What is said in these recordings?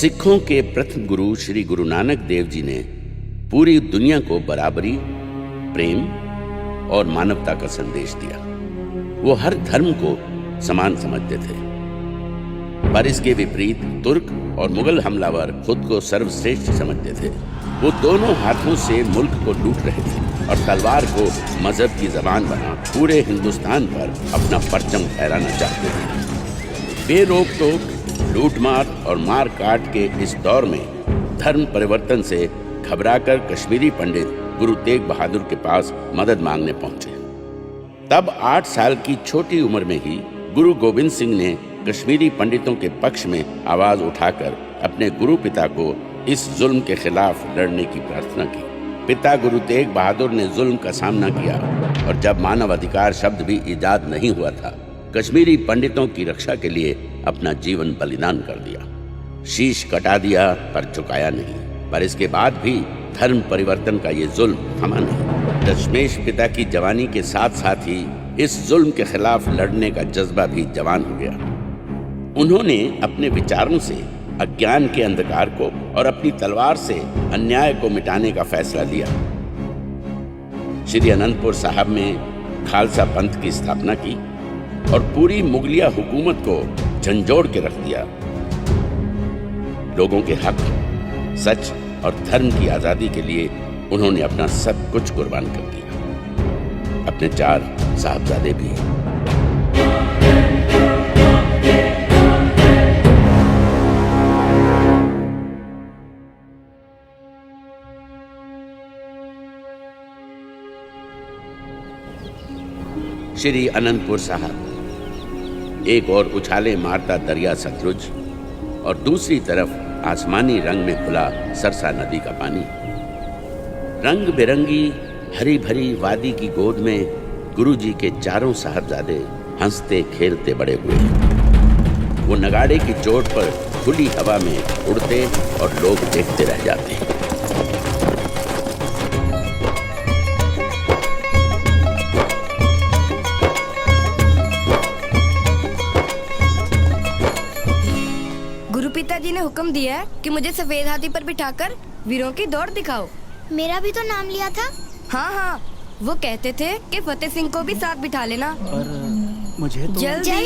सिखों के प्रथम गुरु श्री गुरु नानक देव जी ने पूरी दुनिया को बराबरी, प्रेम और मानवता का संदेश दिया। वो हर धर्म को समान समझते थे, पर इसके विपरीत तुर्क और मुगल हमलावर खुद को सर्वश्रेष्ठ समझते थे। वो दोनों हाथों से मुल्क को लूट रहे थे और तलवार को मजहब की जबान बना पूरे हिंदुस्तान पर अपना परचम फहराना चाहते थे। बेरोक टोक लूटमार और मार काट के इस दौर में धर्म परिवर्तन से घबराकर कश्मीरी पंडित गुरु तेग बहादुर के पास मदद मांगने पहुंचे। तब 8 साल की छोटी उम्र में ही गुरु गोविंद सिंह ने कश्मीरी पंडितों के पक्ष में आवाज उठाकर अपने गुरु पिता को इस जुल्म के खिलाफ लड़ने की प्रार्थना की। पिता गुरु तेग बहादुर ने जुल्म का सामना किया और जब मानव अधिकार शब्द भी इजाद नहीं हुआ था, कश्मीरी पंडितों की रक्षा के लिए अपना जीवन बलिदान कर दिया। शीश कटा दिया पर झुकाया नहीं। पर इसके बाद भी धर्म परिवर्तन का ये जुल्म थमा नहीं। दशमेश पिता की जवानी के साथ साथ ही इस जुल्म के खिलाफ लड़ने का जज्बा भी जवान हो गया। उन्होंने अपने विचारों से अज्ञान के अंधकार को और अपनी तलवार से अन्याय को मिटाने का फैसला लिया। श्री अनंतपुर साहब में खालसा पंथ की स्थापना की और पूरी मुगलिया हुकूमत को झंझोड़ के रख दिया। लोगों के हक, सच और धर्म की आजादी के लिए उन्होंने अपना सब कुछ कुर्बान कर दिया, अपने 4 साहबजादे भी। श्री अनंतपुर साहब एक और उछाले मारता दरिया सतलुज और दूसरी तरफ आसमानी रंग में खुला सरसा नदी का पानी। रंग बिरंगी हरी भरी वादी की गोद में गुरुजी के 4 साहबजादे हंसते खेलते बड़े हुए। वो नगाड़े की चोट पर खुली हवा में उड़ते और लोग देखते रह जाते। पिताजी ने हुक्म दिया है कि मुझे सफेद हाथी पर बिठाकर वीरों की दौड़ दिखाओ। मेरा भी तो नाम लिया था। हाँ, वो कहते थे कि फतेह सिंह को भी साथ बिठा लेना। पर मुझे तो जल्दी।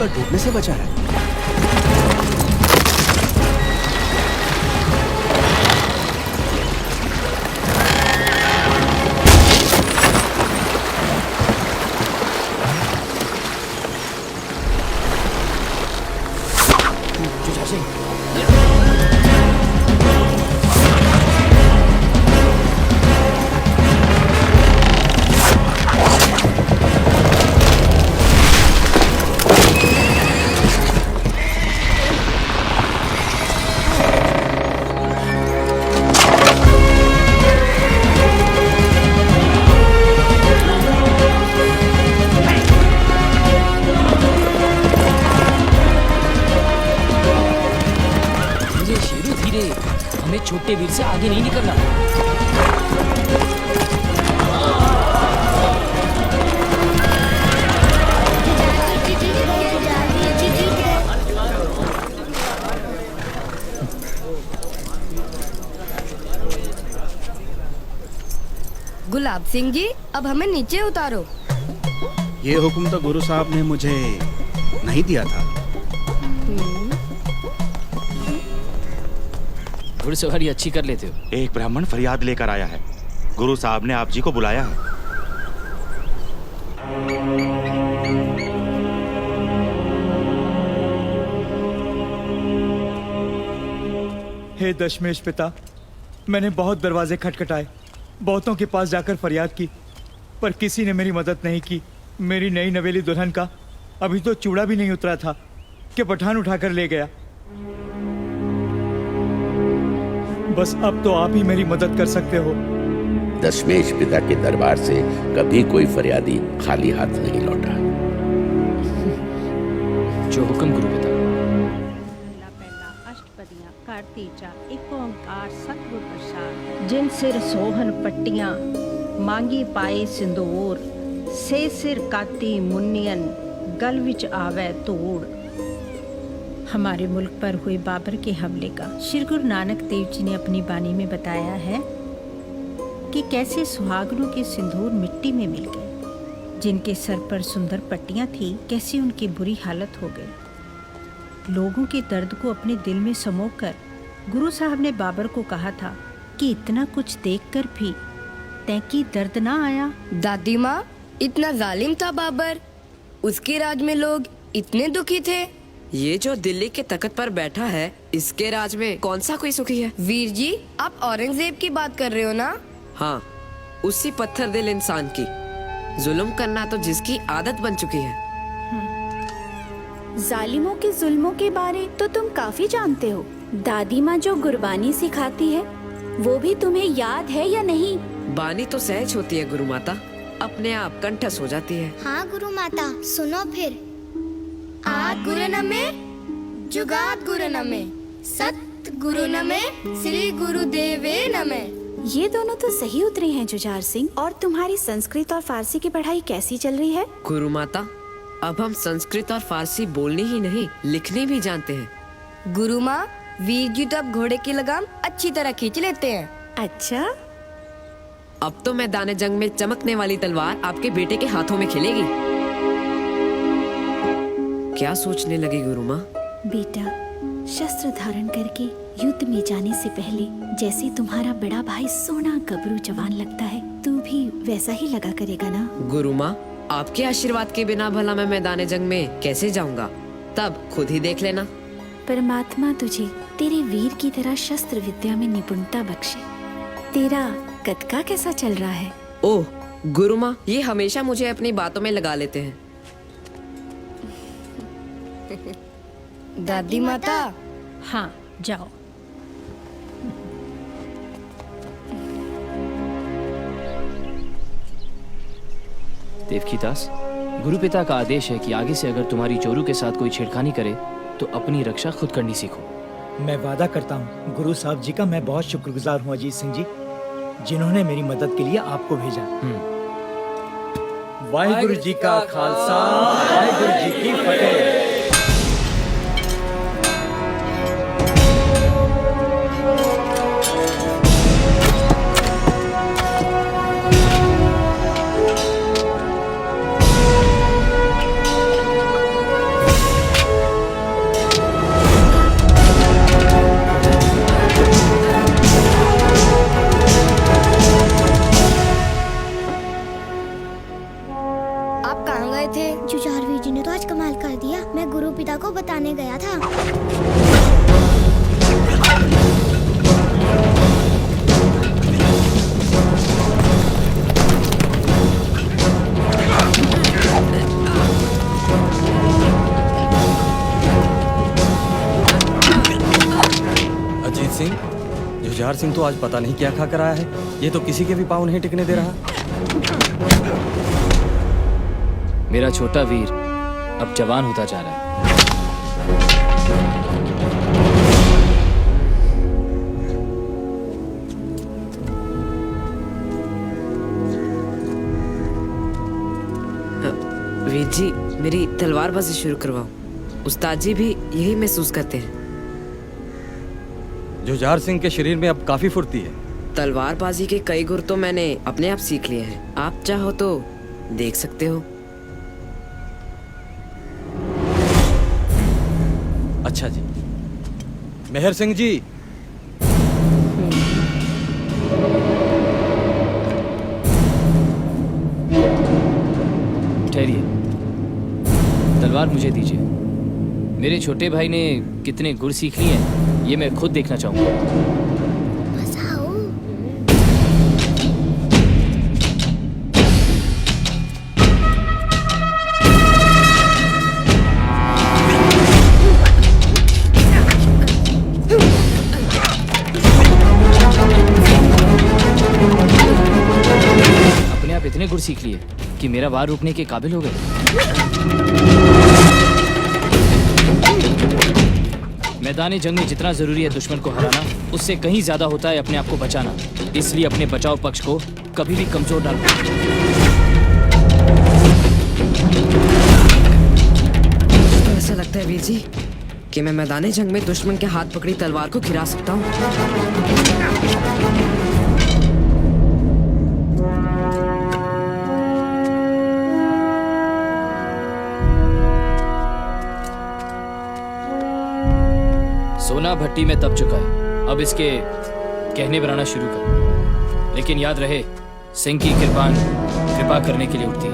डूबने से बचा है। हमें छोटे वीर से आगे नहीं निकलना। प्रताप सिंह जी, अब हमें नीचे उतारो। ये हुक्म तो गुरु साहब ने मुझे नहीं दिया था। घुड़सवारी अच्छी कर लेते हो। एक ब्राह्मण फरियाद लेकर आया है। गुरु साहब ने आप जी को बुलाया है। हे दशमेश पिता, मैंने बहुत दरवाजे खटखटाए, बहुतों के पास जाकर फरियाद की, पर किसी ने मेरी मदद नहीं की। मेरी नई नवेली दुल्हन का अभी तो चूड़ा भी नहीं उतरा था कि पठान उठाकर ले गया। बस अब तो आप ही मेरी मदद कर सकते हो। दशमेश पिता के दरबार से कभी कोई फरियादी खाली हाथ नहीं लौटा। जो हुक्म गुरु पिता। ਪਹਿਲਾ ਅਸ਼ਟਪਦੀਆਂ ਕਰ ਤੀਜਾ ਇੱਕ ਓੰਕਾਰ ਸਤਿਗੁਰ ਪ੍ਰਸਾਦ। ਜਿਨ ਸਿਰ ਸੋਹਨ ਪੱਟੀਆਂ मांगी पाए सिंदूर से सिर काती मुन्नियन गल विच आवे धूड़। हमारे मुल्क पर हुए बाबर के हमले का श्री गुरु नानक देव जी ने अपनी बानी में बताया है कि कैसे सुहागनों के सिंदूर मिट्टी में मिल गए, जिनके सर पर सुंदर पट्टियां थी कैसी उनकी बुरी हालत हो गई। लोगों के दर्द को अपने दिल में समोकर गुरु साहब ने बाबर को कहा था कि इतना कुछ देखकर भी तैकी दर्द ना आया। दादी माँ, इतना जालिम था बाबर, उसके राज में लोग इतने दुखी थे। ये जो दिल्ली के तख्त पर बैठा है, इसके राज में कौन सा कोई सुखी है? वीर जी, आप औरंगजेब की बात कर रहे हो ना? हाँ, उसी पत्थर दिल इंसान की। जुल्म करना तो जिसकी आदत बन चुकी है। जालिमों के जुल्मों के बारे तो तुम काफी जानते हो। दादी माँ जो गुरबानी सिखाती है वो भी तुम्हें याद है या नहीं? बानी तो सहज होती है गुरु माता, अपने आप कंठस्थ हो जाती है। हाँ गुरु माता, सुनो फिर। आद गुरु नमे, जुगाद गुरु नमे, सत गुरु नमे, श्री गुरुदेवे नमे। ये दोनों तो सही उतरे हैं जुझार सिंह। और तुम्हारी संस्कृत और फारसी की पढ़ाई कैसी चल रही है? गुरु माता, अब हम संस्कृत और फारसी बोलनी ही नहीं, लिखनी भी जानते हैं। गुरु माँ, वीर जी तो अब घोड़े की लगाम अच्छी तरह खींच लेते हैं। अच्छा, अब तो मैदान जंग में चमकने वाली तलवार आपके बेटे के हाथों में खिलेगी। क्या सोचने लगी गुरु माँ? बेटा, शस्त्र धारण करके युद्ध में जाने से पहले जैसे तुम्हारा बड़ा भाई सोना गबरू जवान लगता है, तू भी वैसा ही लगा करेगा ना? गुरु माँ, आपके आशीर्वाद के बिना भला मैं मैदान जंग में कैसे जाऊंगा? तब खुद ही देख लेना। परमात्मा तुझे तेरे वीर की तरह शस्त्र विद्या में निपुणता बख्शे। तेरा कद का कैसा चल रहा है? ओह गुरु माँ, ये हमेशा मुझे अपनी बातों में लगा लेते हैं। दादी माता। हाँ, जाओ। देवकीदास, गुरु पिता का आदेश है कि आगे से अगर तुम्हारी चोरू के साथ कोई छेड़खानी करे तो अपनी रक्षा खुद करनी सीखो। मैं वादा करता हूँ गुरु साहब जी का मैं बहुत शुक्रगुजार हूँ अजीत सिंह जी, जिन्होंने मेरी मदद के लिए आपको भेजा। वाहिगुरु जी का खालसा, वाहिगुरु जी की फतेह। जुझार वीर जी ने तो आज कमाल कर दिया। मैं गुरु पिता को बताने गया था। अजीत सिंह, जुझार सिंह तो आज पता नहीं क्या खा कर आया है। ये तो किसी के भी पाँव नहीं टिकने दे रहा। मेरा छोटा वीर अब जवान होता जा रहा है। वीर जी, मेरी तलवारबाजी शुरू करवाओ। उस्ताद जी भी यही महसूस करते हैं। जुझार सिंह के शरीर में अब काफी फुर्ती है। तलवारबाजी के कई गुर तो मैंने अपने आप सीख लिए हैं। आप चाहो तो देख सकते हो। अच्छा जी। मेहर सिंह जी, ठहरिए, तलवार मुझे दीजिए। मेरे छोटे भाई ने कितने गुर सीख लिए हैं ये मैं खुद देखना चाहूंगा। बसाओ। अपने आप इतने गुर सीख लिए कि मेरा वार रोकने के काबिल हो गए। मैदान जंग में जितना जरूरी है दुश्मन को हराना, उससे कहीं ज्यादा होता है अपने आप को बचाना। इसलिए अपने बचाव पक्ष को कभी भी कमजोर ना रखो। तो ऐसा लगता है वीर जी कि मैं मैदान जंग में दुश्मन के हाथ पकड़ी तलवार को गिरा सकता हूँ। सोना भट्टी में तप चुका है, अब इसके कहने बनाना शुरू कर। लेकिन याद रहे, सिंह की कृपान कृपा करने के लिए उठती है,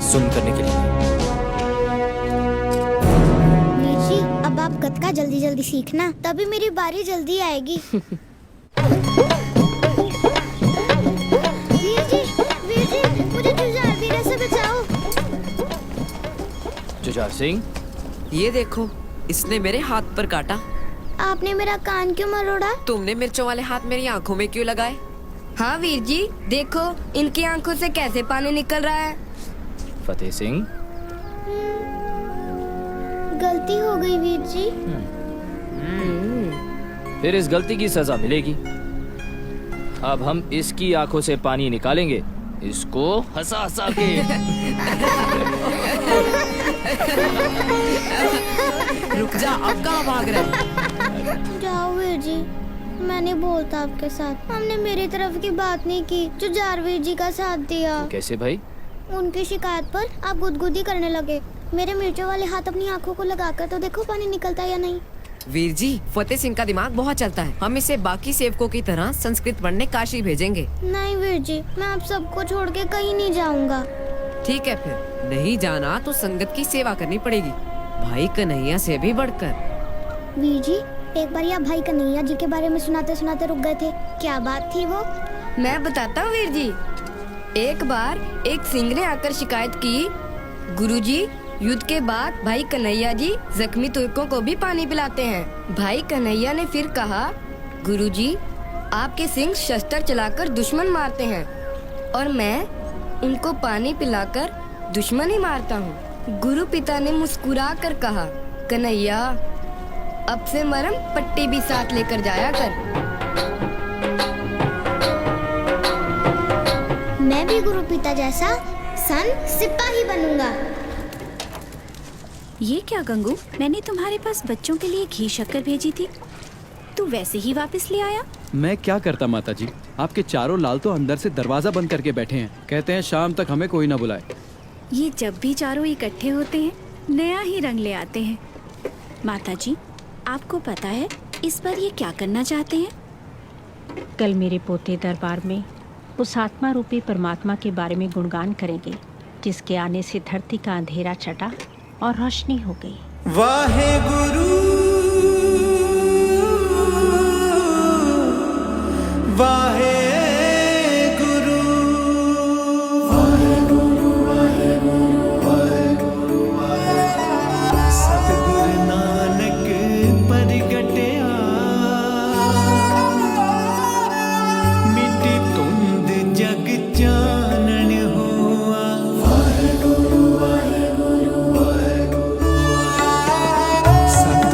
जुल्म करने के लिए नहीं। वीर जी, अब आप गतका जल्दी जल्दी सीखना, तभी मेरी बारी जल्दी आएगी। वीर जी, मुझे जुझार वीर से बचाओ। जुझार सिंह, ये देखो, इसने मेरे हाथ पर काटा। आपने मेरा कान क्यों मरोड़ा? तुमने मिर्चों वाले हाथ मेरी आंखों में क्यों लगाए? हाँ वीर जी, देखो इनकी आंखों से कैसे पानी निकल रहा है। फतेह सिंह, गलती हो गई वीर जी। फिर इस गलती की सजा मिलेगी। अब हम इसकी आंखों से पानी निकालेंगे, इसको हंसा हंसा के। रुक जा, अब कहाँ भाग रहे? जाओ वीर जी, मैं नहीं बोलता आपके साथ। हमने मेरी तरफ की बात नहीं की, जो जारवीर जी का साथ दिया। कैसे भाई? उनकी शिकायत पर आप गुदगुदी करने लगे। मेरे मिर्चों वाले हाथ अपनी आंखों को लगाकर तो देखो पानी निकलता या नहीं। वीर जी, फतेह सिंह का दिमाग बहुत चलता है। हम इसे बाकी सेवकों की तरह संस्कृत पढ़ने काशी भेजेंगे। नहीं वीर जी, मैं आप सबको छोड़ के कहीं नहीं जाऊंगा। ठीक है, फिर नहीं जाना तो संगत की सेवा करनी पड़ेगी, भाई कन्हैया से भी बढ़कर। वीर जी, एक बार आप भाई कन्हैया जी के बारे में सुनाते सुनाते रुक गए थे, क्या बात थी वो? मैं बताता हूँ वीर जी। एक बार एक सिंह ने आकर शिकायत की, गुरुजी, युद्ध के बाद भाई कन्हैया जी जख्मी तुर्कों को भी पानी पिलाते हैं। भाई कन्हैया ने फिर कहा, गुरुजी, आपके सिंह शस्त्र चलाकर दुश्मन मारते हैं और मैं उनको पानी पिलाकर दुश्मन ही मारता हूँ। गुरु पिता ने मुस्कुरा कर कहा, कन्हैया, अब से मरहम पट्टी भी साथ लेकर जाया कर। मैं भी गुरु पिता जैसा सन सिपाही बनूंगा। ये क्या गंगू, मैंने तुम्हारे पास बच्चों के लिए घी शक्कर भेजी थी, तू वैसे ही वापस ले आया? मैं क्या करता माता जी, आपके चारों लाल तो अंदर से दरवाजा बंद करके बैठे हैं। कहते हैं शाम तक हमें कोई ना बुलाए। ये जब भी चारों इकट्ठे होते हैं नया ही रंग ले आते हैं। माता जी, आपको पता है इस बार ये क्या करना चाहते हैं? कल मेरे पोते दरबार में उस आत्मा रूपी परमात्मा के बारे में गुणगान करेंगे, जिसके आने से धरती का अंधेरा छटा और रोशनी हो गई। वाहे गुरु वाहे गुरु वाहे गुरु वाहे गुरु वाहे गुरु वाहे सतगुरु नानक परगटया मिटी तुंद जग चानन हुआ। वाहे गुरु वाहे गुरु वाहे गुरु सत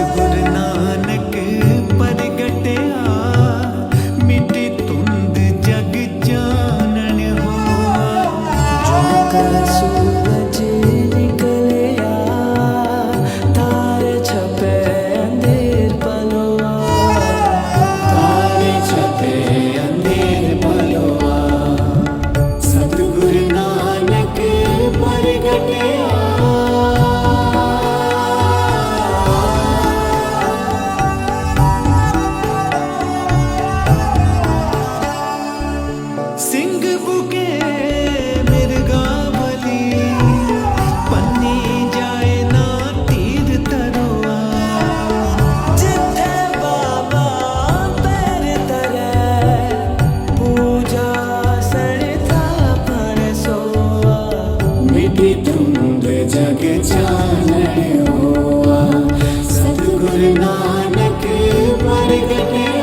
परगटिया सिंह बुके मिर्गावली पन्नी जाए ना तीर तरुआ जिथे बाबा पैर तरे पूजा सड़ता पर सोआ मिटी तुंद जग चानण हुआ सतगुरु नानक परगटिया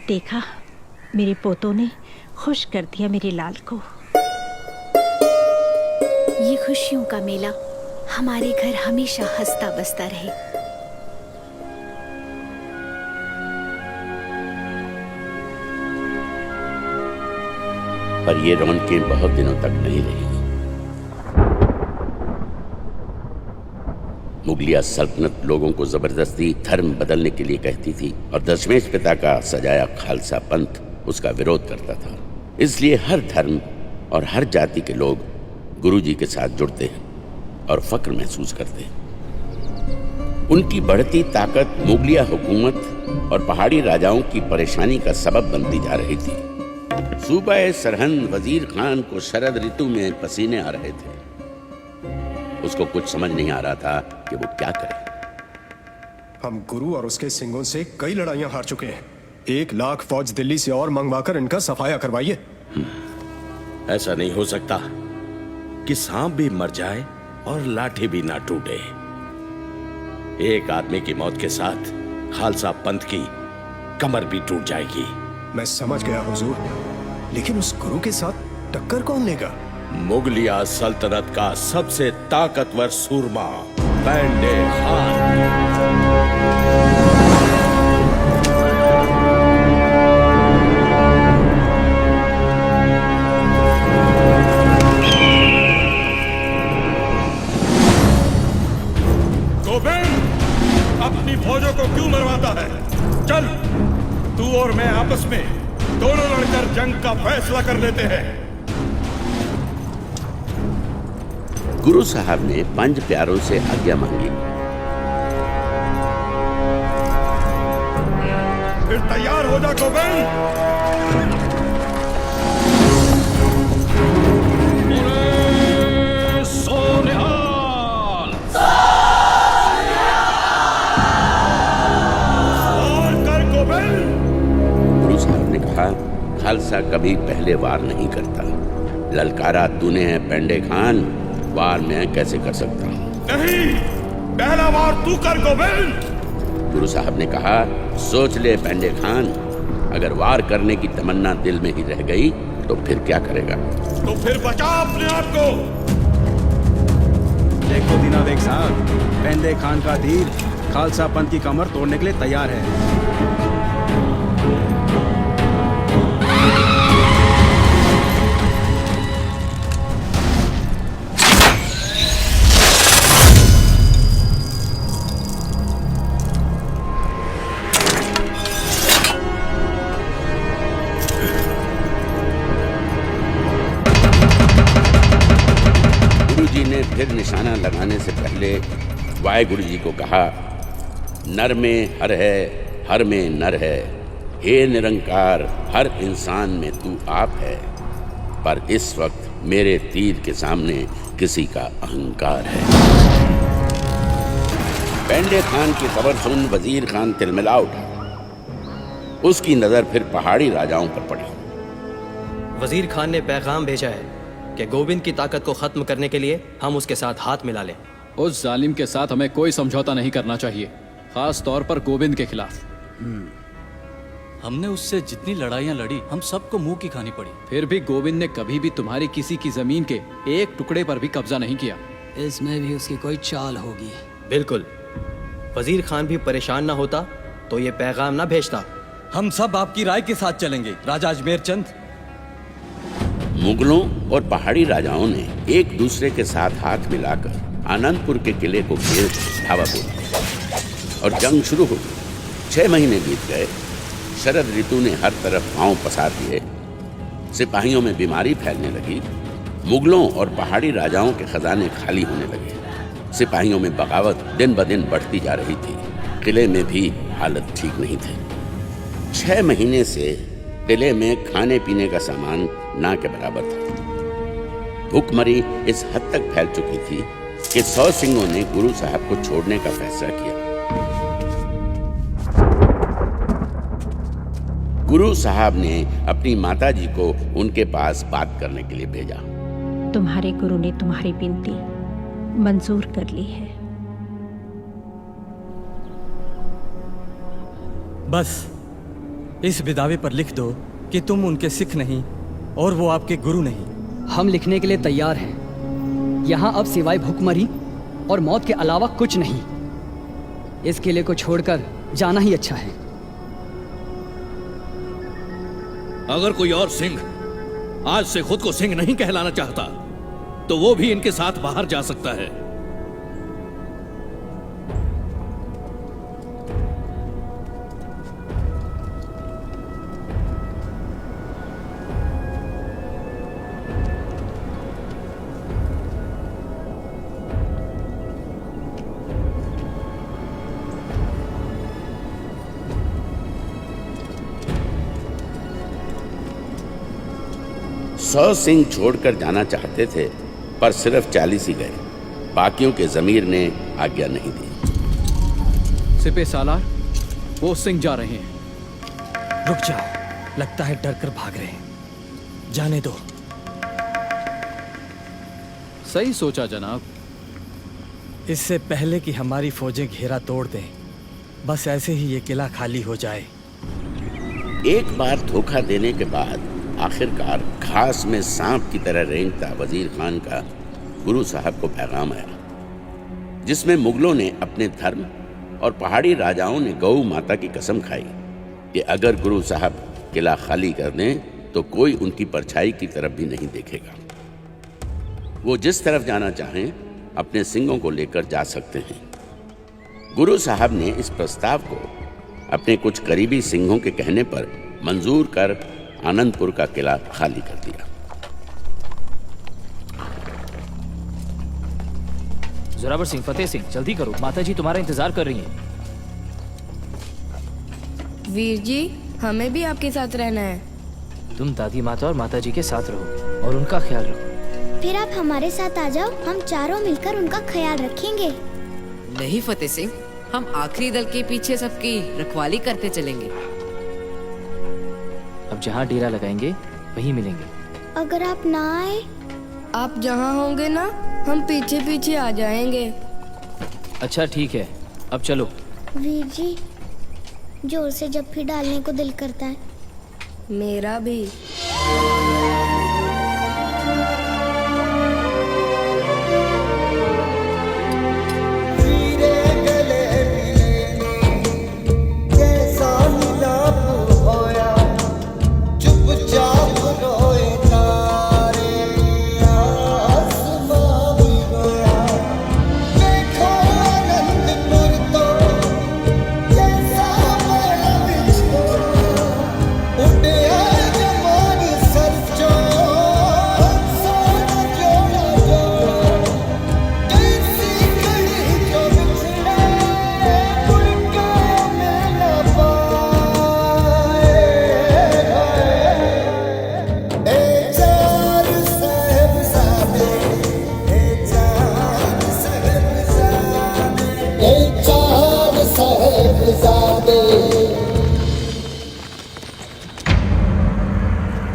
देखा, मेरे पोतों ने खुश कर दिया मेरे लाल को। ये खुशियों का मेला हमारे घर हमेशा हंसता बसता रहे। पर ये रौनकें बहुत दिनों तक नहीं रही। मुगलिया सल्तनत लोगों को जबरदस्ती धर्म बदलने के लिए कहती थी और दशमेश पिता का सजाया खालसा पंथ उसका विरोध करता था। इसलिए हर धर्म और हर जाति के लोग गुरुजी के साथ जुड़ते हैं और फक्र महसूस करते हैं। उनकी बढ़ती ताकत मुगलिया हुकूमत और पहाड़ी राजाओं की परेशानी का सबब बनती जा रही थी। सूबा सरहंद वजीर खान को शरद ऋतु में पसीने आ रहे थे। उसको कुछ समझ नहीं आ रहा था कि वो क्या करे। हम गुरु और उसके सिंगों से कई लड़ाइयां हार चुके हैं। 1 लाख फौज दिल्ली से और मंगवाकर इनका सफाया करवाइए। ऐसा नहीं हो सकता कि सांप भी मर जाए और लाठी भी ना टूटे। एक आदमी की मौत के साथ खालसा पंथ की कमर भी टूट जाएगी। मैं समझ गया हुजूर, लेकिन उस गुरु के साथ टक्कर कौन लेगा? मुगलिया सल्तनत का सबसे ताकतवर सूरमा बैंडे खान। गोविंद, अपनी फौजों को क्यों मरवाता है? चल, तू और मैं आपस में दोनों लड़कर जंग का फैसला कर लेते हैं। गुरु साहब ने 5 प्यारों से आज्ञा मांगी। फिर तैयार हो जा गोविंद। गुरु साहब ने कहा, खालसा कभी पहले वार नहीं करता। ललकारा तूने है पेंडे खान, वार मैं कैसे कर सकता हूँ? नहीं, पहला वार तू कर गोविंद। गुरु साहब ने कहा, सोच ले पेंडे खान, अगर वार करने की तमन्ना दिल में ही रह गई तो फिर क्या करेगा? तो फिर बचा अपने आप को। देखो दीना बेग साहब, पेंदे खान का तीर खालसा पंथ की कमर तोड़ने के लिए तैयार है। गुरुजी ने फिर निशाना लगाने से पहले वाहेगुरु जी को कहा, नर में हर है, हर में नर है, हे निरंकार, हर इंसान में तू आप है, पर इस वक्त मेरे तीर के सामने किसी का अहंकार है। पेंडे खान की खबर सुन वजीर खान तिलमिला उठा। उसकी नजर फिर पहाड़ी राजाओं पर पड़ी। वजीर खान ने पैगाम भेजा है कि गोविंद की ताकत को खत्म करने के लिए हम उसके साथ हाथ मिला लें। उस जालिम के साथ हमें कोई समझौता नहीं करना चाहिए, खास तौर पर गोविंद के खिलाफ। हमने उससे जितनी लड़ाइयाँ लड़ी, हम सबको मुंह की खानी पड़ी। फिर भी गोविंद ने कभी भी तुम्हारी किसी की जमीन के एक टुकड़े पर भी कब्जा नहीं किया। इसमें भी उसकी कोई चाल होगी। बिल्कुल, वजीर खान भी परेशान ना होता तो ये पैगाम ना भेजता। हम सब आपकी राय के साथ चलेंगे राजा अजमेर चंद। मुगलों और पहाड़ी राजाओं ने एक दूसरे के साथ हाथ मिलाकर आनंदपुर के किले को घेर धावा बोला और जंग शुरू हो गई। 6 महीने बीत गए। शरद ऋतु ने हर तरफ पांव पसार दिए। सिपाहियों में बीमारी फैलने लगी। मुगलों और पहाड़ी राजाओं के खजाने खाली होने लगे। सिपाहियों में बगावत दिन ब दिन बढ़ती जा रही थी। किले में भी हालत ठीक नहीं थी। 6 महीने से किले में खाने पीने का सामान ना के बराबर था। भूखमरी इस हद तक फैल चुकी थी कि 100 सिंहों ने गुरु साहब को छोड़ने का फैसला किया। गुरु साहब ने अपनी माताजी को उनके पास बात करने के लिए भेजा। तुम्हारे गुरु ने तुम्हारी विनती मंजूर कर ली है। बस इस बिदावे पर लिख दो कि तुम उनके सिख नहीं और वो आपके गुरु नहीं। हम लिखने के लिए तैयार हैं। यहाँ अब सिवाय भूखमरी और मौत के अलावा कुछ नहीं। इस किले को छोड़कर जाना ही अच्छा है। अगर कोई और सिंह आज से खुद को सिंह नहीं कहलाना चाहता तो वो भी इनके साथ बाहर जा सकता है। सौ सिंह छोड़कर जाना चाहते थे, पर सिर्फ 40 ही गए। बाकियों के जमीर ने आज्ञा नहीं दी। सिपे सालार, वो सिंह जा रहे हैं। रुक जाओ, लगता है डर कर भाग रहे हैं। जाने दो। सही सोचा जनाब। इससे पहले कि हमारी फौजें घेरा तोड़ दें, बस ऐसे ही ये किला खाली हो जाए। एक बार धोखा देने के बाद आखिरकार घास में सांप की तरह रेंगता वजीर खान का गुरु साहब को पैगाम आया, जिसमें मुगलों ने अपने धर्म और पहाड़ी राजाओं ने गौ माता की कसम खाई कि अगर गुरु साहब किला खाली कर दें तो कोई उनकी परछाई की तरफ भी नहीं देखेगा। वो जिस तरफ जाना चाहें अपने सिंहों को लेकर जा सकते हैं। गुरु साहब ने इस प्रस्ताव को अपने कुछ करीबी सिंहों के कहने पर मंजूर कर आनंदपुर का किला खाली कर दिया। जोरावर सिंह, फतेह सिंह, जल्दी करो, माताजी तुम्हारा इंतजार कर रही हैं। वीर जी, हमें भी आपके साथ रहना है। तुम दादी माता और माताजी के साथ रहो और उनका ख्याल रखो। फिर आप हमारे साथ आ जाओ, हम चारों मिलकर उनका ख्याल रखेंगे। नहीं फतेह सिंह, हम आखिरी दल के पीछे सबकी रखवाली करते चलेंगे। अब जहाँ डेरा लगाएंगे वहीं मिलेंगे। अगर आप ना आए? आप जहाँ होंगे ना, हम पीछे पीछे आ जाएंगे। अच्छा ठीक है, अब चलो। वीर जी, जोर से जप्फी डालने को दिल करता है। मेरा भी।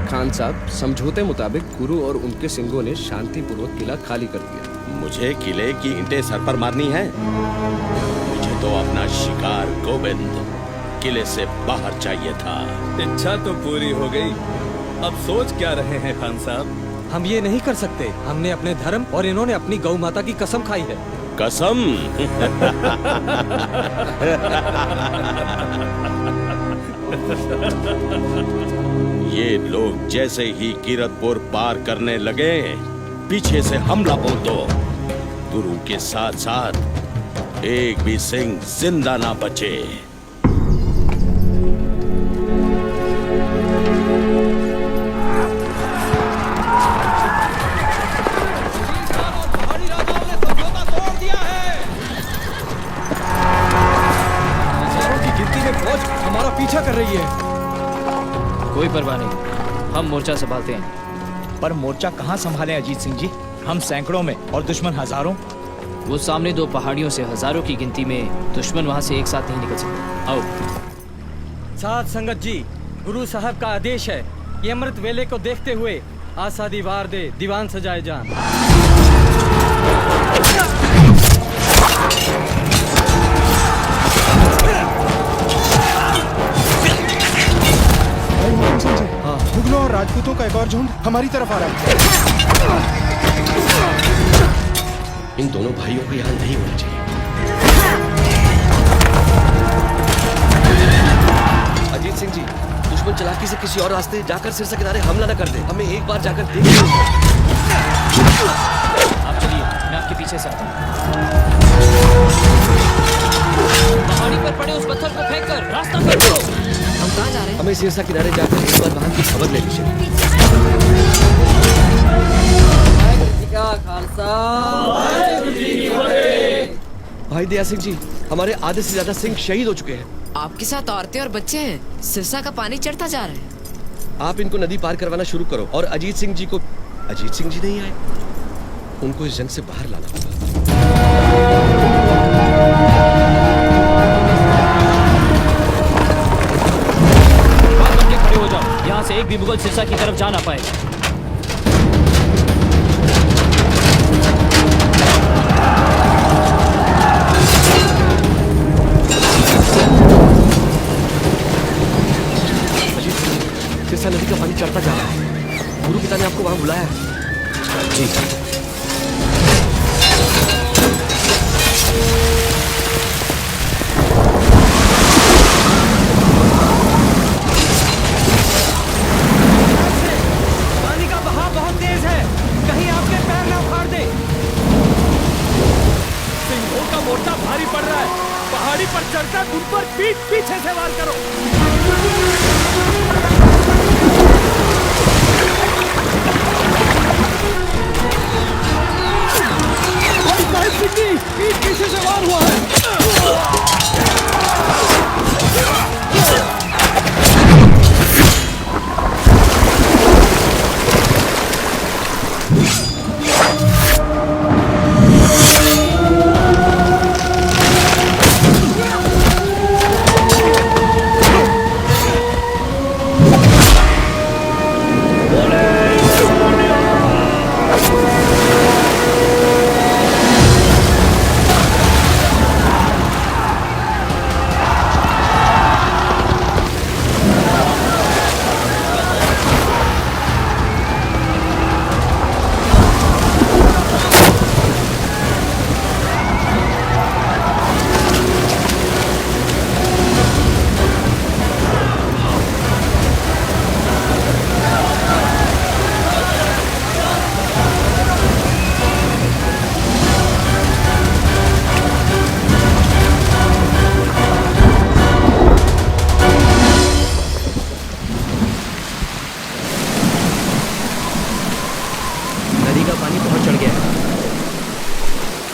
खान साहब, समझौते मुताबिक गुरु और उनके सिंगों ने शांतिपूर्वक किला खाली कर दिया। मुझे किले की ईंटें सर पर मारनी है। मुझे तो अपना शिकार गोविंद किले से बाहर चाहिए था। इच्छा तो पूरी हो गई। अब सोच क्या रहे हैं खान साहब? हम ये नहीं कर सकते। हमने अपने धर्म और इन्होंने अपनी गौ माता की कसम खाई है। कसम? ये लोग जैसे ही कीरतपुर पार करने लगे, पीछे से हमला बोल दो। गुरु के साथ साथ एक भी सिंह जिंदा ना बचे। हमारा पीछा कर रही है। कोई परवाह नहीं, हम मोर्चा संभालते हैं। पर मोर्चा कहाँ संभालें अजीत सिंह जी? हम सैकड़ों में और दुश्मन हजारों। वो सामने दो पहाड़ियों से हजारों की गिनती में दुश्मन वहां से एक साथ नहीं निकल सकते। आओ। साध संगत जी, गुरु साहब का आदेश है कि अमृत वेले को देखते हुए आशा दीवार दे दीवान सजाए जान। मुगलों और राजपूतों का एक और झुंड हमारी तरफ आ रहा है। इन दोनों भाइयों को यहाँ नहीं होना चाहिए। अजीत सिंह जी, दुश्मन चालाकी से किसी और रास्ते जाकर सिरसा किनारे हमला न कर दे। हमें एक बार जाकर देख। आप चलिए, मैं आपके पीछे से आता हूँ। पहाड़ी पर पड़े उस पत्थर को फेंक कर रास्ता कर दो। हम कहाँ जा रहे हैं? हमें सिरसा किनारे जाकर एक बार वहां की खबर ले लीजिए। भाई दया सिंह जी, हमारे आधे से ज्यादा सिंह शहीद हो चुके हैं। आपके साथ औरतें और बच्चे हैं। सिरसा का पानी चढ़ता जा रहा है। आप इनको नदी पार करवाना शुरू करो और अजीत सिंह जी को। अजीत सिंह जी नहीं आए, उनको इस जंग से बाहर लाना होगा। खड़े हो जाओ, यहाँ से एक भी मुगल सिरसा की तरफ जा ना पाए। सिरसा नदी का पानी चढ़ता जा रहा है। गुरु पिता ने आपको वहां बुलाया है। जी। पानी का बहाव बहुत तेज है, कहीं आपके पैर ना उखाड़ दे। सिंहों का मोर्चा भारी पड़ रहा है। पहाड़ी पर चढ़कर उन पर पीछे से वार करो। पीछे से वार हुआ है।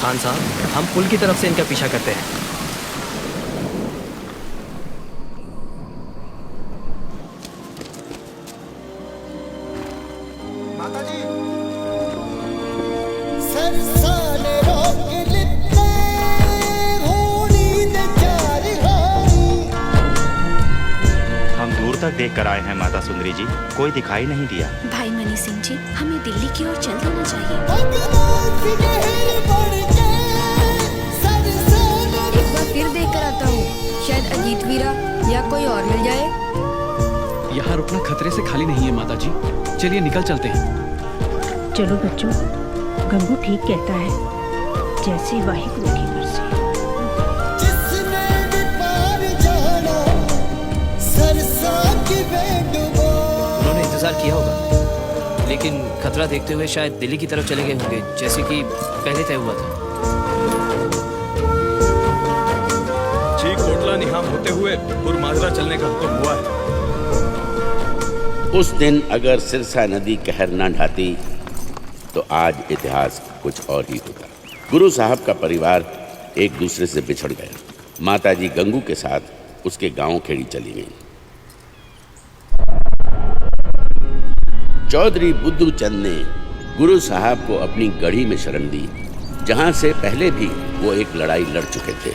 खान साहब, हम पुल की तरफ से इनका पीछा करते हैं। हम दूर तक देख कर आए हैं माता सुंदरी जी, कोई दिखाई नहीं दिया। भाई मनी सिंह जी, हमें दिल्ली की ओर चल देना चाहिए। एक बार फिर देख कर आता हूँ, शायद अजीत वीरा या कोई और मिल जाए। यहाँ रुकना खतरे से खाली नहीं है माता जी, चलिए निकल चलते हैं। चलो बच्चों, गंगू ठीक कहता है, जैसी वाहिगुरु की मर्जी। उन्होंने इंतजार किया होगा, लेकिन खतरा देखते हुए शायद दिल्ली की तरफ चले गए होंगे, जैसे कि पहले तय हुआ था। जी, कोटला निहाम होते हुए पुरमाजरा चलने का हुक्म हुआ है। उस दिन अगर सिरसा नदी कहर न ढाती तो आज इतिहास कुछ और ही होता। गुरु साहब का परिवार एक दूसरे से बिछड़ गया। माताजी गंगू के साथ उसके गांव खेड़ी चली गई। चौधरी बुद्धू चंद ने गुरु साहब को अपनी गढ़ी में शरण दी, जहां से पहले भी वो एक लड़ाई लड़ चुके थे।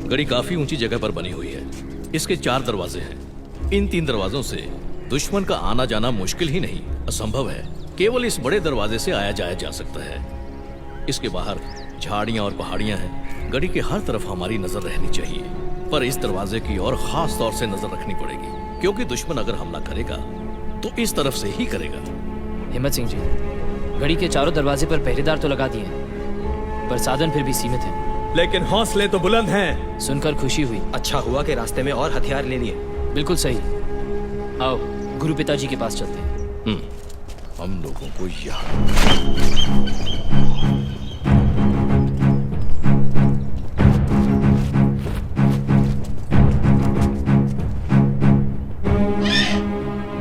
गढ़ी काफी ऊंची जगह पर बनी हुई है। इसके 4 दरवाजे हैं। इन 3 दरवाजों से दुश्मन का आना जाना मुश्किल ही नहीं, असंभव है। केवल इस बड़े दरवाजे से आया जाया जा सकता है। इसके बाहर झाड़ियां और पहाड़ियां हैं। गढ़ी के हर तरफ हमारी नजर रहनी चाहिए, पर इस दरवाजे की ओर खास तौर से नजर रखनी पड़ेगी, क्योंकि दुश्मन अगर हमला करेगा तो इस तरफ से ही करेगा। हिम्मत सिंह जी, गढ़ी के चारों दरवाजे पर पहरेदार तो लगा दिए, पर साधन फिर भी सीमित है। लेकिन हौसले तो बुलंद हैं। सुनकर खुशी हुई। अच्छा हुआ कि रास्ते में और हथियार ले लिए। बिल्कुल सही। आओ गुरु पिताजी के पास चलते हैं। हम लोगों को यहाँ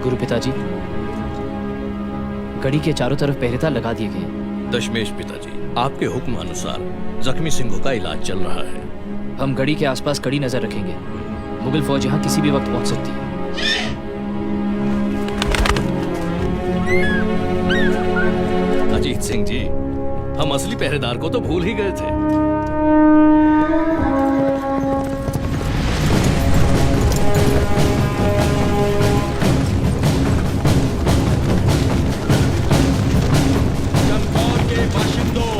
गुरु पिताजी, गढ़ी के चारों तरफ पहरेदार लगा दिए गए। दशमेश पिताजी, आपके हुक्म अनुसार जख्मी सिंहों का इलाज चल रहा है। हम गढ़ी के आसपास कड़ी नजर रखेंगे। मुगल फौज यहाँ किसी भी वक्त पहुंच सकती है। अजीत सिंह जी, हम असली पहरेदार को तो भूल ही गए थे। चमकौर के बाशिंदों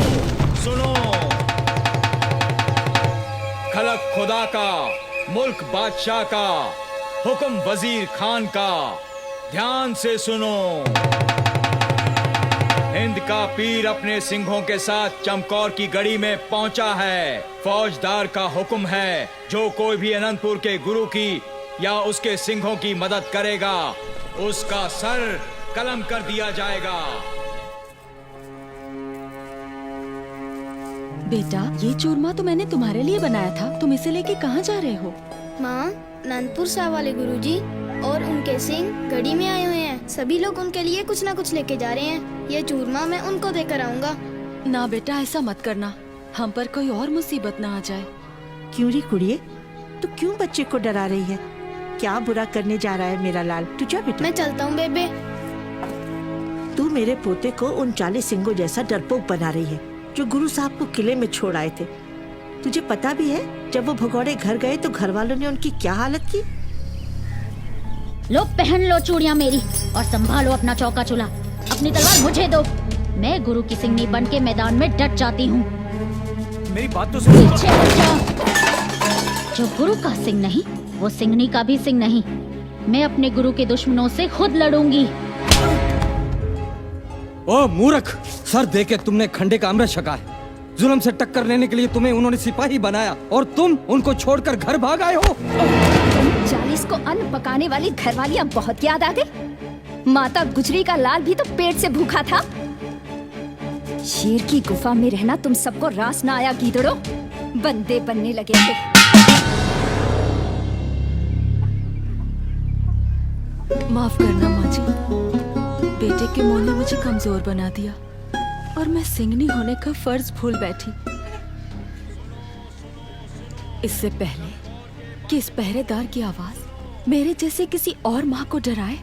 सुनो, खलक खुदा का, मुल्क बादशाह का, हुक्म वजीर खान का, ध्यान से सुनो। हिंद का पीर अपने सिंहों के साथ चमकौर की गढ़ी में पहुंचा है। फौजदार का हुक्म है, जो कोई भी अनंतपुर के गुरु की या उसके सिंहों की मदद करेगा, उसका सर कलम कर दिया जाएगा। बेटा, ये चूरमा तो मैंने तुम्हारे लिए बनाया था, तुम इसे लेके कहाँ जा रहे हो? माँ, अनंतपुर साहब वाले गुरुजी और उनके सिंह गढ़ी में आए हुए हैं। सभी लोग उनके लिए कुछ ना कुछ लेके जा रहे हैं। ये चूरमा मैं उनको देकर आऊंगा। ना बेटा, ऐसा मत करना, हम पर कोई और मुसीबत ना आ जाए। क्यों री कुड़िए, तू क्यों बच्चे को डरा रही है? क्या बुरा करने जा रहा है मेरा लाल? तू जा बेटा। मैं चलता हूँ बेबे। तू मेरे पोते को उन 40 सिंहों जैसा डरपोक बना रही है, जो गुरु साहब को किले में छोड़ आए थे। तुझे पता भी है, जब वो भगौड़े घर गए तो घर वालों ने उनकी क्या हालत की? लो पहन लो चूड़ियाँ मेरी और संभालो अपना चौका चूल्हा। अपनी तलवार मुझे दो, मैं गुरु की सिंगनी बन के मैदान में डट जाती हूँ। मेरी बात तो सुनो। पीछे हट जाओ। जो गुरु का सिंह नहीं, वो सिंगनी का भी सिंह नहीं। मैं अपने गुरु के दुश्मनों से खुद लड़ूंगी। ओ मूर्ख, सर दे के तुमने खंडे का अमृत छका है। जुल्म से टक्कर लेने के लिए तुम्हें उन्होंने सिपाही बनाया और तुम उनको छोड़कर घर भाग आए हो। 40 को अन्न पकाने वाली घरवालियाँ बहुत याद आ गई। माता गुजरी का लाल भी तो पेट से भूखा था। शेर की गुफा में रहना तुम सबको रास ना आया गीदड़ो, बंदे बनने लगे थे। माफ करना माँ जी, बेटे के मोह ने मुझे कमजोर बना दिया और मैं सिंगनी होने का फर्ज भूल बैठी। इससे पहले कि इस पहरेदार की आवाज मेरे जैसे किसी और माँ को डराए।